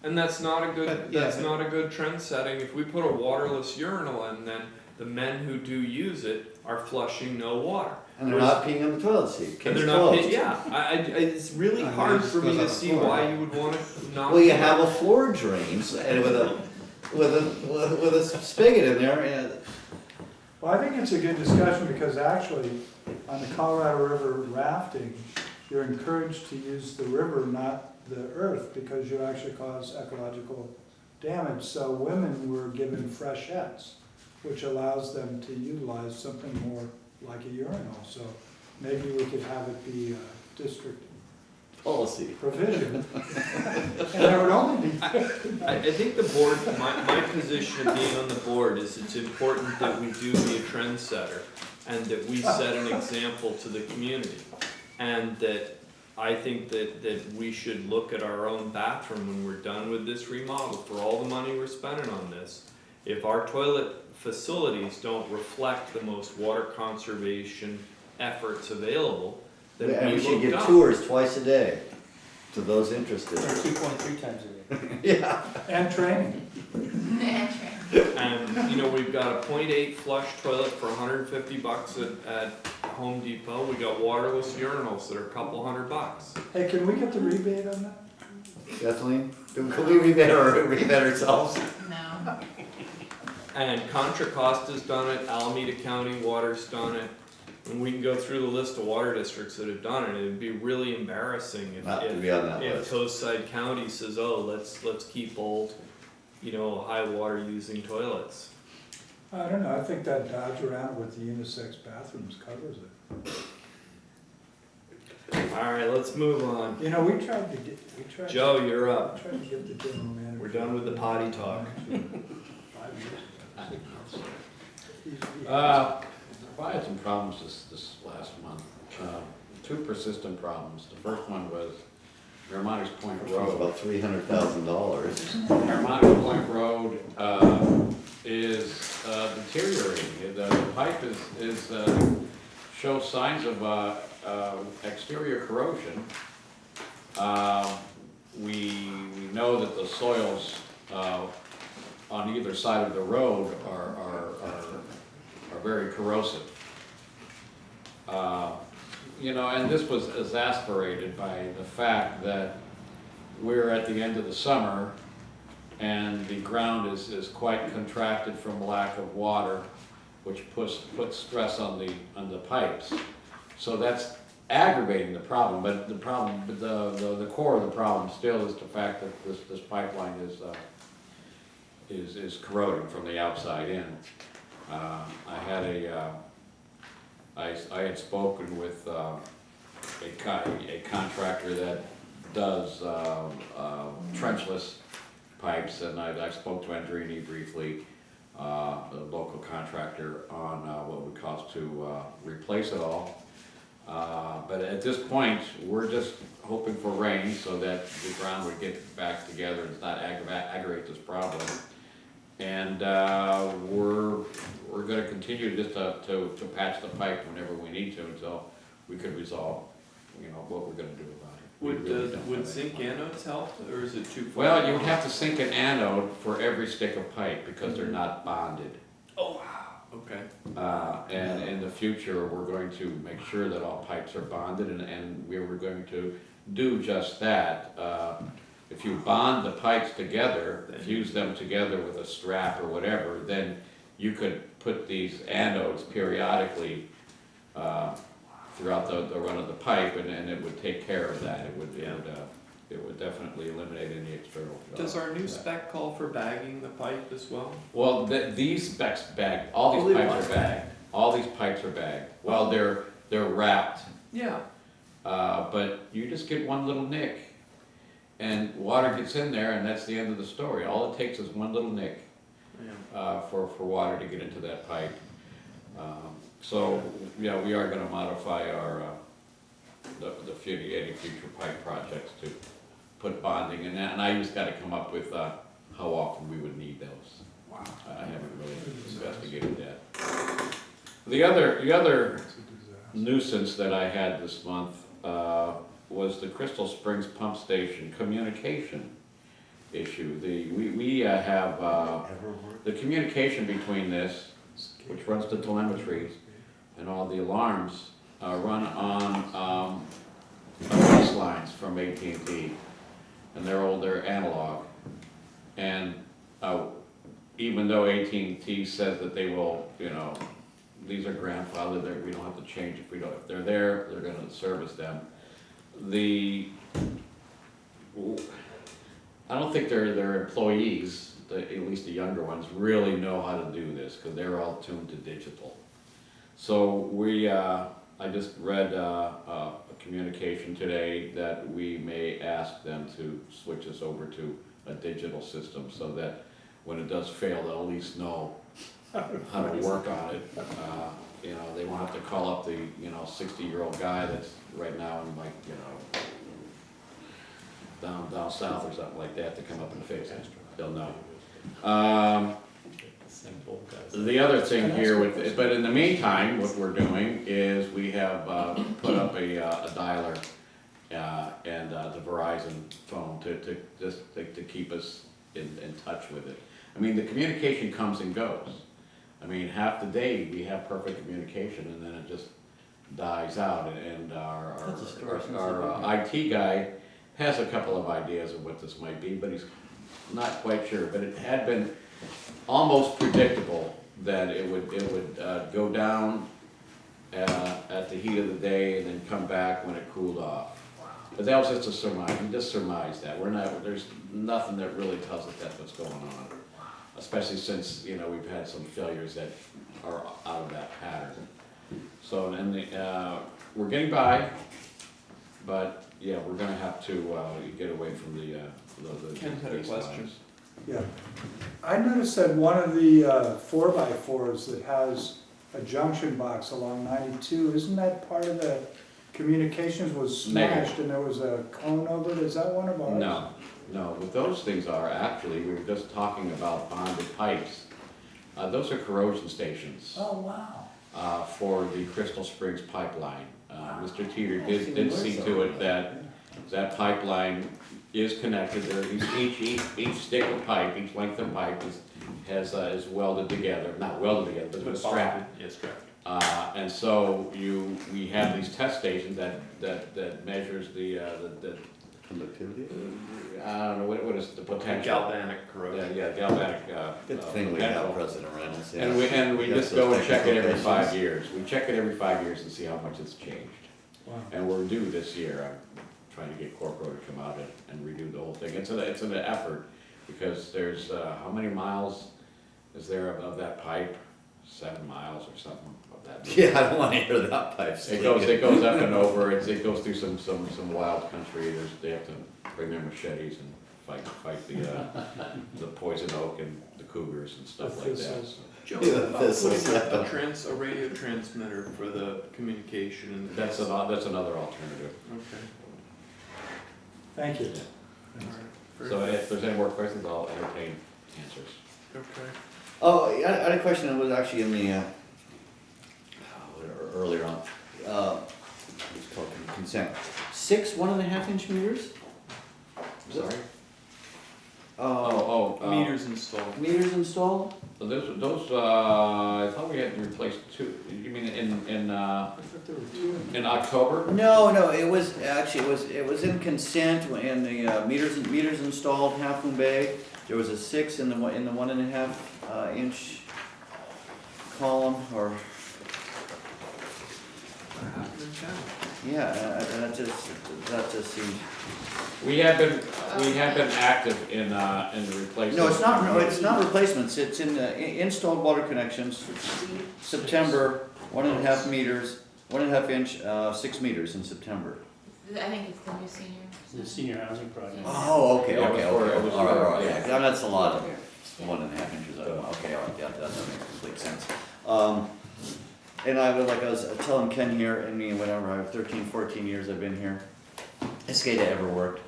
and that's not a good, But, yeah, that's but- not a good trend setting. If we put a waterless urinal in, then the men who do use it are flushing no water. And they're not peeing on the toilet seat, And case they're not, closed. yeah, it's really I mean, hard it just for me goes to on the see floor. why you would wanna not. Well, you have a floor drains and with a spigot in there, and well, I think it's a good discussion because actually, on the Colorado River rafting, you're encouraged to use the river, not the earth, because you actually cause ecological damage. So women were given freshettes, which allows them to utilize something more like a urinal. So maybe we could have it be a district policy. provision. And there would only be, I think the board, my position of being on the board is it's important that we do be a trendsetter and that we set an example to the community. And that I think that we should look at our own bathroom when we're done with this remodel for all the money we're spending on this. If our toilet facilities don't reflect the most water conservation efforts available, then And we we should look give dumb. tours twice a day to those interested. Or 2.3 times a day. Yeah. and training. And, you know, we've got a .8 flush toilet for $150 at Home Depot. We got waterless urinals that are a couple $100. Hey, can we get the rebate on that? Kathleen, can we rebate ourselves? No. And Contra Costa's done it, Alameda County Water's done it. And we can go through the list of water districts that have done it. It'd be really embarrassing Not to be on that if list. Coastside County says, oh, let's keep old, you know, high water using toilets. I don't know, I think that dodge around with the unisex bathrooms covers it. All right, let's move on. You know, we tried to get, Joe, you're up. tried to get the general manager. We're done with the potty talk. 5 years ago. I had some problems this last month. Two persistent problems. The first one was Vermonter's Point It was Road. about $300,000. Vermonter's Point Road is deteriorating. The pipe is shows signs of exterior corrosion. We know that the soils on either side of the road are very corrosive. You know, and this was exacerbated by the fact that we're at the end of the summer and the ground is quite contracted from lack of water, which puts stress on the pipes. So that's aggravating the problem, but the core of the problem still is the fact that this pipeline is corroding from the outside in. I had spoken with a contractor that does trenchless pipes, and I spoke to Andrini briefly, the local contractor, on what it would cost to replace it all. But at this point, we're just hoping for rain so that the ground would get back together and not aggravate this problem. And we're going to continue just to patch the pipe whenever we need to until we could resolve, you know, what we're going to do about it. We really don't Would have zinc any plan. anodes help, or is it too far? Well, you would have to sink an anode for every stick of pipe because they're not bonded. Oh, wow, okay. And in the future, we're going to make sure that all pipes are bonded, and we were going to do just that. If you bond the pipes together, fuse them together with a strap or whatever, then you could put these anodes periodically throughout the run of the pipe, and it would take care of that. It would it would definitely eliminate any external. Does our new spec call for bagging the pipe as well? Well, these specs bag, all these pipes are bagged. All these pipes are bagged. Well, they're wrapped, Yeah. but you just get one little nick, and water gets in there, and that's the end of the story. All it takes is one little nick for water to get into that pipe. So, yeah, we are gonna modify our, any future pipe projects to put bonding in that, and I just gotta come up with, how often we would need those. Wow. I haven't really investigated that. The other nuisance that I had this month, was the Crystal Springs Pump Station communication issue. We have, the communication between this, which runs the telemetry, and all the alarms, run on, base lines from AT&T, and they're analog. And, even though AT&T says that they will, these are grandfathered, we don't have to change if they're there, they're gonna service them. I don't think their employees, at least the younger ones, really know how to do this, because they're all tuned to digital. So I just read a communication today that we may ask them to switch us over to a digital system, so that when it does fail, they'll at least know how to work on it. They won't have to call up the 60-year-old guy that's right now in down south or something like that to come up and fix it. They'll know. The other thing here but in the meantime, what we're doing is we have put up a dialer and the Verizon phone to keep us in touch with it. I mean, the communication comes and goes. I mean, half the day we have perfect communication, and then it just dies out. And our IT guy has a couple of ideas of what this might be, but he's not quite sure. But it had been almost predictable that it would go down at the heat of the day and then come back when it cooled off. But that was just a surmise. We just surmised that. There's nothing that really tells us that's what's going on. Especially since, we've had some failures that are out of that pattern. So, we're getting by, but yeah, we're gonna have to get away from the Ken had a question. lines. Yeah. I noticed that one of the 4x4s that has a junction box along 92, isn't that part of the communications was smashed and there was a cone over it? Is that one of ours? No, what those things are, actually, we were just talking about bonded pipes. Those are corrosion stations. Oh, wow. For the Crystal Springs pipeline. Mr. Teeter did see to it that pipeline is connected. Each stick of pipe, each length of pipe is welded together, not welded together, but strapped. Yeah, strapped. And so we have these test stations that measures the Conductivity? I don't know, what is the potential? Galvanic corrosion. Yeah, galvanic. Good thing we have President Reynolds. Yeah. And we just go and check it every 5 years. We check it every 5 years and see how much it's changed. Wow. And we're due this year. I'm trying to get Corpro to come out and redo the whole thing. It's an effort, because there's, how many miles is there of that pipe? 7 miles or something of that. Yeah, I don't want to hear that pipe. It goes up and over. It goes through some wild country. They have to bring their machetes and fight the poison oak and the cougars and stuff like that. Joe, Yeah, about this is- putting a radio transmitter for the communication and. That's another alternative. Okay. Thank you. So if there's any more questions, I'll entertain answers. Okay. Oh, I had a question that was actually in the, earlier on. It's called consent. 6 1.5-inch meters? Sorry? Meters installed. Meters installed? Those, I thought we had replaced 2. You mean in October? No, it was, actually, it was in consent in the meters installed, Half Moon Bay. There was a 6 in the 1.5 inch column, or in town. Yeah, and that just seems, We have been active in the replacement. no, it's not replacements, it's in the installed water connections, September, 1.5 meters, 1.5 inch, 6 meters in September. I think it's the new senior. The senior housing project. Oh, okay, Yeah, it okay, was for- okay, it was all right, for- all right, yeah. yeah, that's a lot of, Yeah. 1.5 inches, okay, all right, yeah, that makes complete sense. And I was telling Ken here, I mean, whatever, I have 13, 14 years I've been here, has SCADA ever worked?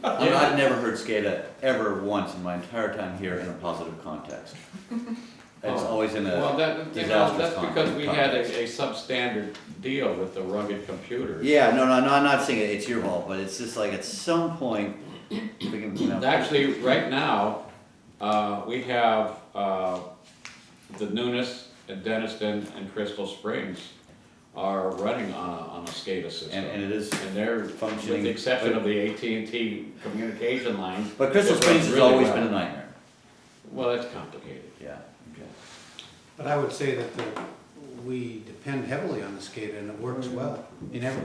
I've never heard SCADA ever once in my entire time here in a positive context. It's always in Well, a disastrous that's because we had context. a substandard deal with the rugged computers. Yeah, no, I'm not saying it's your fault, but it's just like at some point, we can, you know. Actually, right now, we have, the Nunes and Denniston and Crystal Springs are running on a SCADA system. And it is, And they're, functioning, with the exception of the AT&T communication line. but Crystal it Springs runs has really always well. been a nightmare. Well, it's complicated. Yeah, okay. But I would say that we depend heavily on the SCADA and it works well.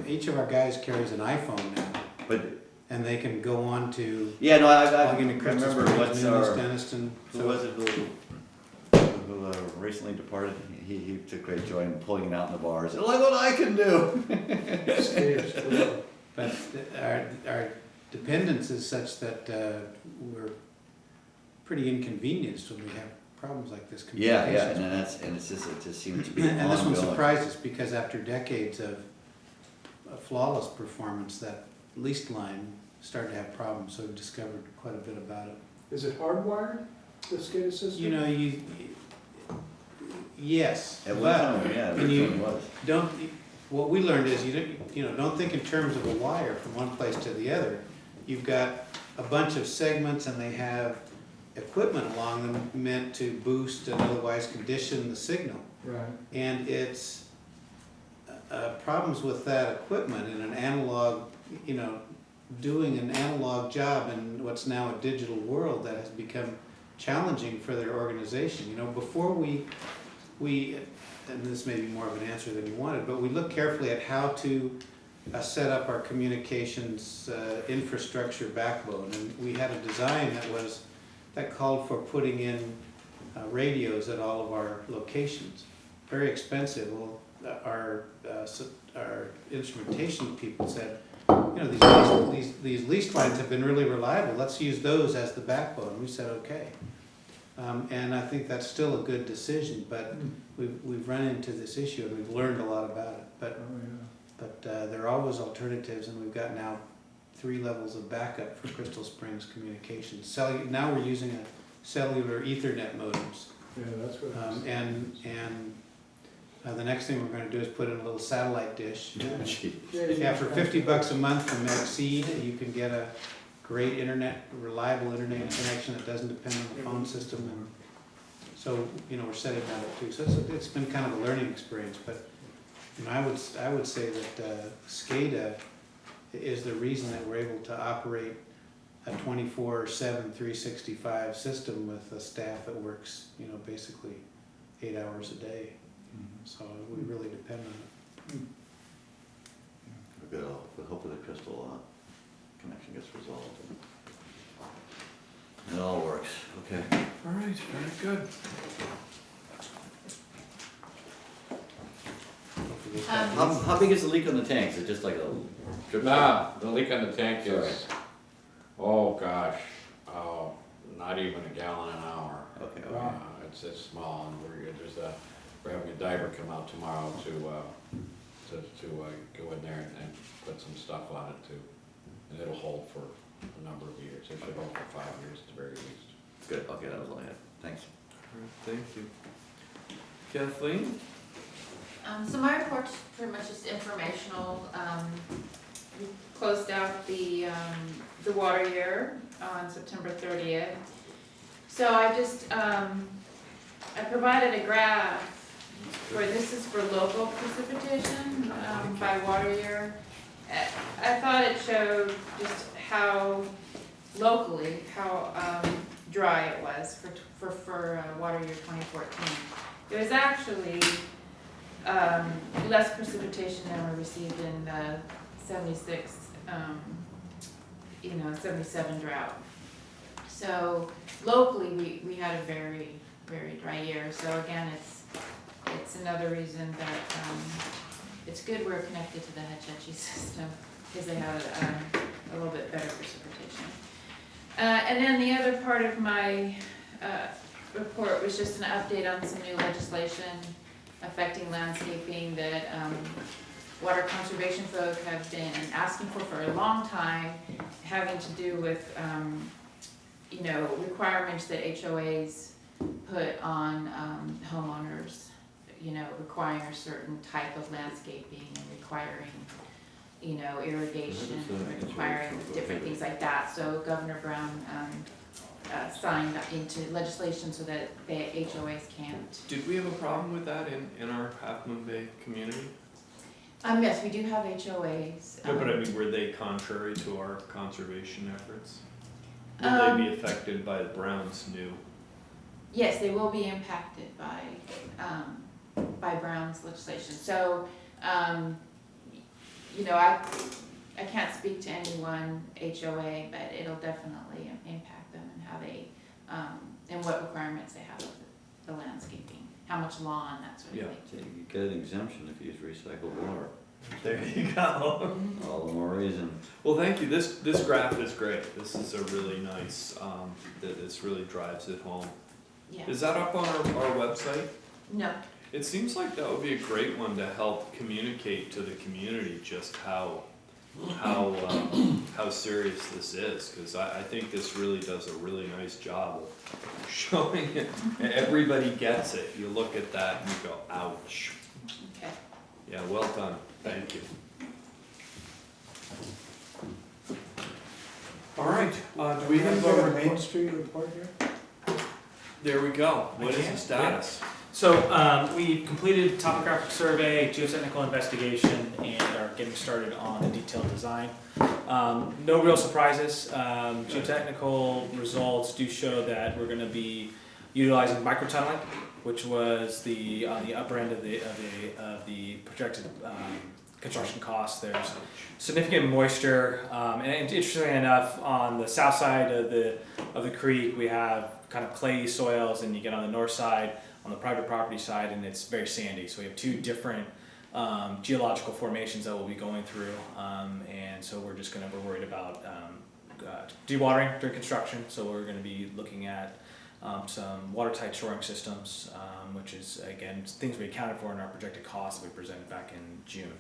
Each of our guys carries an iPhone now, But, and they can go on to, yeah, no, I plug into Crystal remember Springs, what's Nunes, our, Denniston. who was it who recently departed? He took great joy in pulling it out in the bars. Look what I can do! But our dependence is such that we're pretty inconvenienced when we have problems like this. Yeah, yeah, communications. and it just seems to be And this one ongoing. surprised us because after decades of a flawless performance, that leased line started to have problems, so we discovered quite a bit about it. Is it hardwired, the SCADA system? Yes, At one but time, yeah, when it you was. what we learned is don't think in terms of a wire from one place to the other. You've got a bunch of segments and they have equipment along them meant to boost and otherwise condition the signal. Right. And it's problems with that equipment in an analog, doing an analog job in what's now a digital world that has become challenging for their organization. Before we, and this may be more of an answer than you wanted, but we looked carefully at how to set up our communications infrastructure backbone. And we had a design that called for putting in radios at all of our locations. Very expensive. Well, our instrumentation people said, these leased lines have been really reliable. Let's use those as the backbone. We said, okay. And I think that's still a good decision, but we've run into this issue and we've learned a lot about it. But there are always alternatives, and we've got now 3 levels of backup for Crystal Springs communications. Now we're using a cellular Ethernet modems. Yeah, that's what it is. And the next thing we're going to do is put in a little satellite dish. Gee. Yeah, for $50 a month from Exceed, you can get a great reliable internet connection that doesn't depend on the phone system. And so, we're setting that up too. So it's been kind of a learning experience, but I would say that SCADA is the reason that we're able to operate a 24/7, 365 system with a staff that works, basically 8 hours a day. So we really depend on it. Good. Hopefully the Crystal connection gets resolved. It all works. Okay. All right, very good. How big is the leak on the tank? Is it just like a drip? Nah, the leak on the tank Sorry. is, not even a gallon an hour. Okay. It's small, and we're having a diver come out tomorrow to go in there and put some stuff on it too. And it'll hold for a number of years. It should hold for 5 years at the very least. Good. Okay, that was all I had. Thanks. All right, thank you. Kathleen? So my report's pretty much just informational. We closed out the water year on September 30th. So I just, I provided a graph this is for local precipitation by water year. I thought it showed just how locally, how dry it was for water year 2014. It was actually less precipitation than we received in the 76, 77 drought. So locally, we had a very, very dry year. So again, it's another reason that it's good we're connected to the Hetchetchee system because they have a little bit better precipitation. And then the other part of my report was just an update on some new legislation affecting landscaping that water conservation folk have been asking for a long time, having to do with requirements that HOAs put on homeowners, requiring a certain type of landscaping and requiring irrigation, requiring different things like that. So Governor Brown signed into legislation so that the HOAs can't. Did we have a problem with that in our Half Moon Bay community? Yes, we do have HOAs. No, but I mean, were they contrary to our conservation efforts? Will they be affected by the Brown's new? Yes, they will be impacted by Brown's legislation. So, I can't speak to any one HOA, but it'll definitely impact them and how they, and what requirements they have of the landscaping, how much lawn, that sort of thing. So you get an exemption if you use recycled water. There you go. All the more reason. Well, thank you. This graph is great. This is a really nice, this really drives it home. Yeah. Is that up on our website? No. It seems like that would be a great one to help communicate to the community just how serious this is, because I think this really does a really nice job of showing it. Everybody gets it. You look at that and you go, ouch. Okay. Yeah, well done. Thank you. All right, do we have a a Main Street report here? There we go. What is the status? So we completed topographic survey, geotechnical investigation, and are getting started on a detailed design. No real surprises. Geotechnical results do show that we're going to be utilizing microtunneling, which was on the upper end of the projected construction costs. There's significant moisture, and interestingly enough, on the south side of the creek, we have kind of clayey soils, and you get on the north side, on the private property side, and it's very sandy. So we have two different geological formations that we'll be going through, and so we're worried about dewatering during construction. So we're going to be looking at some watertight shoring systems, which is again things we accounted for in our projected costs that we presented back in June.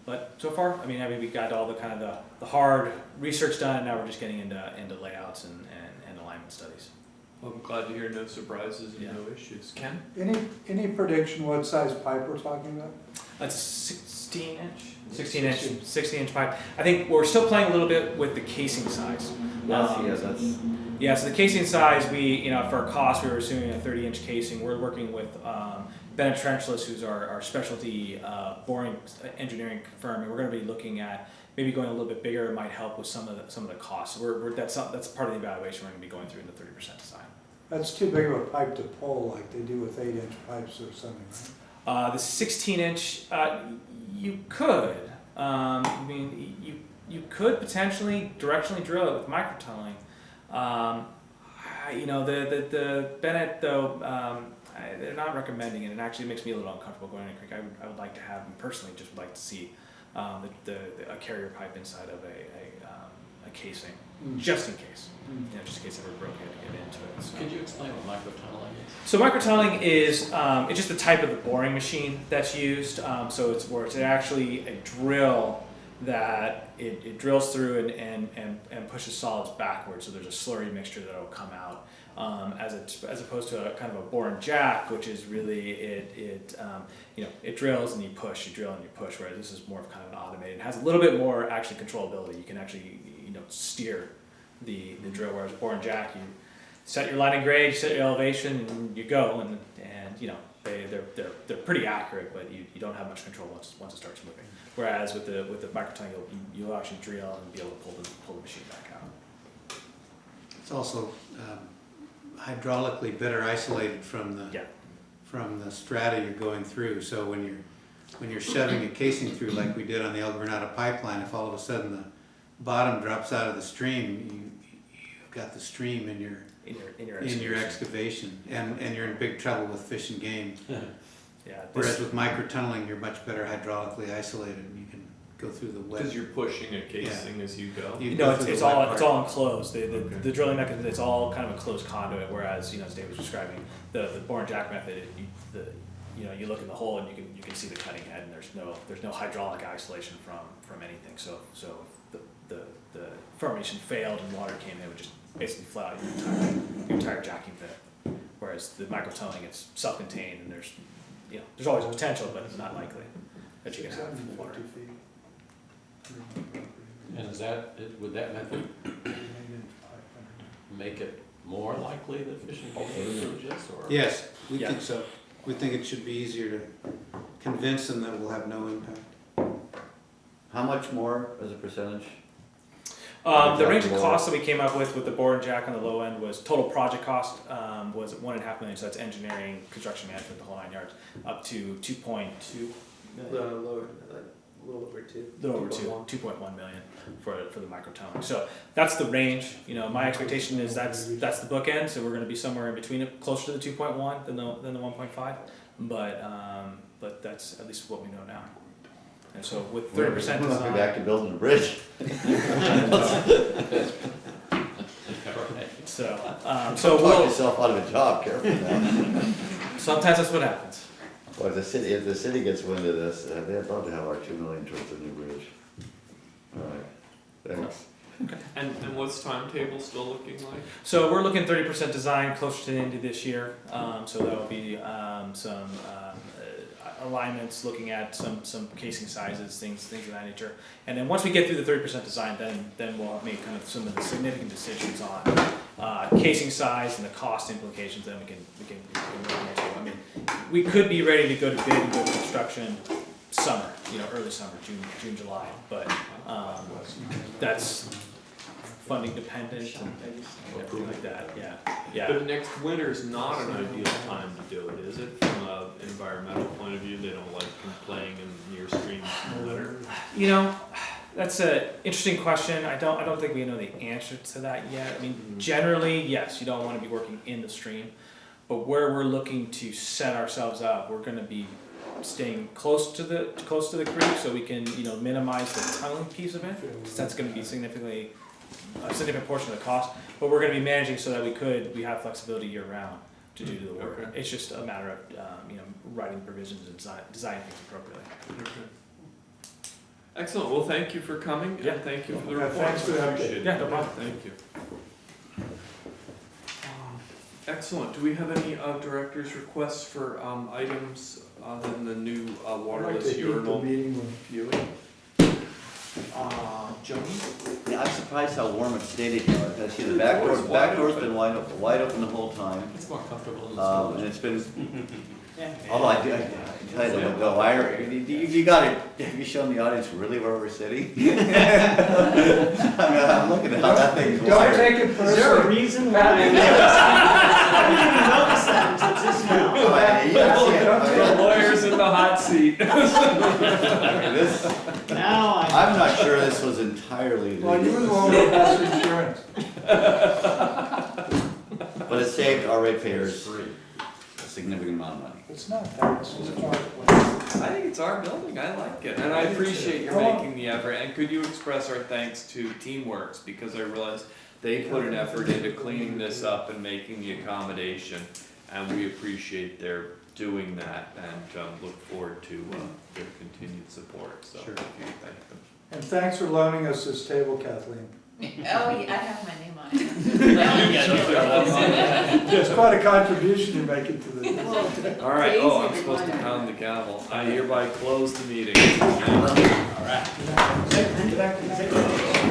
But so far, I mean, we got all the kind of the hard research done, and now we're just getting into layouts and alignment studies. Well, I'm glad to hear no surprises and no issues. Ken? Any prediction what size pipe we're talking about? That's 16 inch pipe. I think we're still playing a little bit with the casing size. Yeah, so the casing size, for our cost, we were assuming a 30-inch casing. We're working with Bennett Trenchless, who's our specialty boring engineering firm, and we're going to be looking at maybe going a little bit bigger. It might help with some of the costs. That's part of the evaluation we're going to be going through in the 30% design. That's too big of a pipe to pull like they do with 8-inch pipes or something, right? The 16-inch, you could. You could potentially directionally drill it with microtunneling. The Bennett though, they're not recommending it. It actually makes me a little uncomfortable going in a creek. I would like to have, personally, just would like to see a carrier pipe inside of a casing, just in case. Just in case it ever broke, you had to get into it. So. Could you explain what microtunneling is? So microtunneling is it's just the type of the boring machine that's used. So it's actually a drill that it drills through and pushes solids backwards. So there's a slurry mixture that will come out. As opposed to a kind of a bore and jack, which is really it drills and you push, you drill and you push. Whereas this is more of kind of an automated. It has a little bit more actually controllability. You can actually steer the drill. Whereas a bore and jack, you set your line and grade, you set your elevation, and you go. And they're pretty accurate, but you don't have much control once it starts moving. Whereas with the microtunneling, you'll actually drill and be able to pull the machine back out. It's also hydraulically better isolated from from the strata you're going through. So when you're shoving a casing through like we did on the El Granada pipeline, if all of a sudden the bottom drops out of the stream, you've got the stream in your excavation, and you're in big trouble with fish and game. Yeah, Whereas with microtunneling, you're much better hydraulically isolated, and you can go through the wet. Because you're pushing a casing as you go. You no, go it's, through it's the wet all part. it's all enclosed. The Okay. drilling mechanism, it's all kind of a closed conduit. Whereas as Dave was describing, the bore and jack method, you look in the hole and you can see the cutting head, and there's no hydraulic isolation from anything. So the formation failed and water came in, it would just basically flood out your entire jacking bit. Whereas the microtunneling, it's self-contained, and there's always a potential, but it's not likely that you can have water. And would that method make it more likely that fishing game exists, or? Yes, we Yeah. think so. We think it should be easier to convince them that we'll have no impact. How much more as a percentage? The range of costs that we came up with the bore and jack on the low end was total project cost was $1.5 million, so that's engineering, construction management, the whole 9 yards, up to 2.2 million. Lower, a little over 2. A little over 2.1 million for the microtunneling. So that's the range. My expectation is that's the bookend. So we're going to be somewhere in between it, closer to the 2.1 than the 1.5. But that's at least what we know now. And so with 30% We'll not be design, back to building a bridge. so Talk we'll, yourself out of a job, careful now. sometimes that's what happens. Well, if the city gets wind of this, they'd love to have our 2 million towards the new bridge. All right, thanks. And what's timetable still looking like? So we're looking 30% design closer to the end of this year. So that will be some alignments, looking at some casing sizes, things of that nature. And then once we get through the 30% design, then we'll make kind of some of the significant decisions on casing size and the cost implications. Then we can look into. I mean, we could be ready to go to bid and go to construction summer, early summer, June, July. But that's funding dependent and everything like that. Yeah. But next winter's not an ideal time to do it, is it? From an environmental point of view, they don't like playing in near streams in the winter. That's an interesting question. I don't think we know the answer to that yet. I mean, generally, yes, you don't want to be working in the stream, but where we're looking to set ourselves up, we're going to be staying close to the creek, so we can minimize the tunneling piece of it, because that's going to be a significant portion of the cost. But we're going to be managing so that we have flexibility year round to do the work. Okay. It's just a matter of writing provisions and designing things appropriately. Okay. Excellent. Well, thank you for coming. Yeah. And thank you for the Yeah, report. thanks for the update. Appreciate it. Yeah, no problem. Thank you. Excellent. Do we have any director's requests for items other than the new I'd like waterless to keep the urinal meeting with viewing. Jody? Yeah, I'm surprised how warm it stayed in here. I see the back door's been wide open the whole time. It's more comfortable in the And it's been, Yeah. although I tell you, the wire, you got it, have you shown the audience really where we're sitting? I mean, I'm looking at how that thing's Don't wired. take it Is there a personally. reason why? I didn't even notice that until just now. Oh, yeah, you gotta see it. The lawyer's in the hot seat. This- Now I'm not sure this was entirely legal. Well, you were the one with best insurance. But it saved our ratepayers a significant amount of money. It's not that, it's just more. I think it's our building. I like it. And I appreciate your making the effort. And could you express our thanks to Teamworks, because I realize they put an effort into cleaning this up and making the accommodation. And we appreciate their doing that and look forward to their continued support. So Sure. if you thank them. And thanks for loaning us this table, Kathleen. Oh, yeah, I have my name on it. It's quite a contribution you're making to the. All right. Oh, I'm Crazy supposed to everyone. pound the gavel. I hereby close the meeting. All right. Back to executive.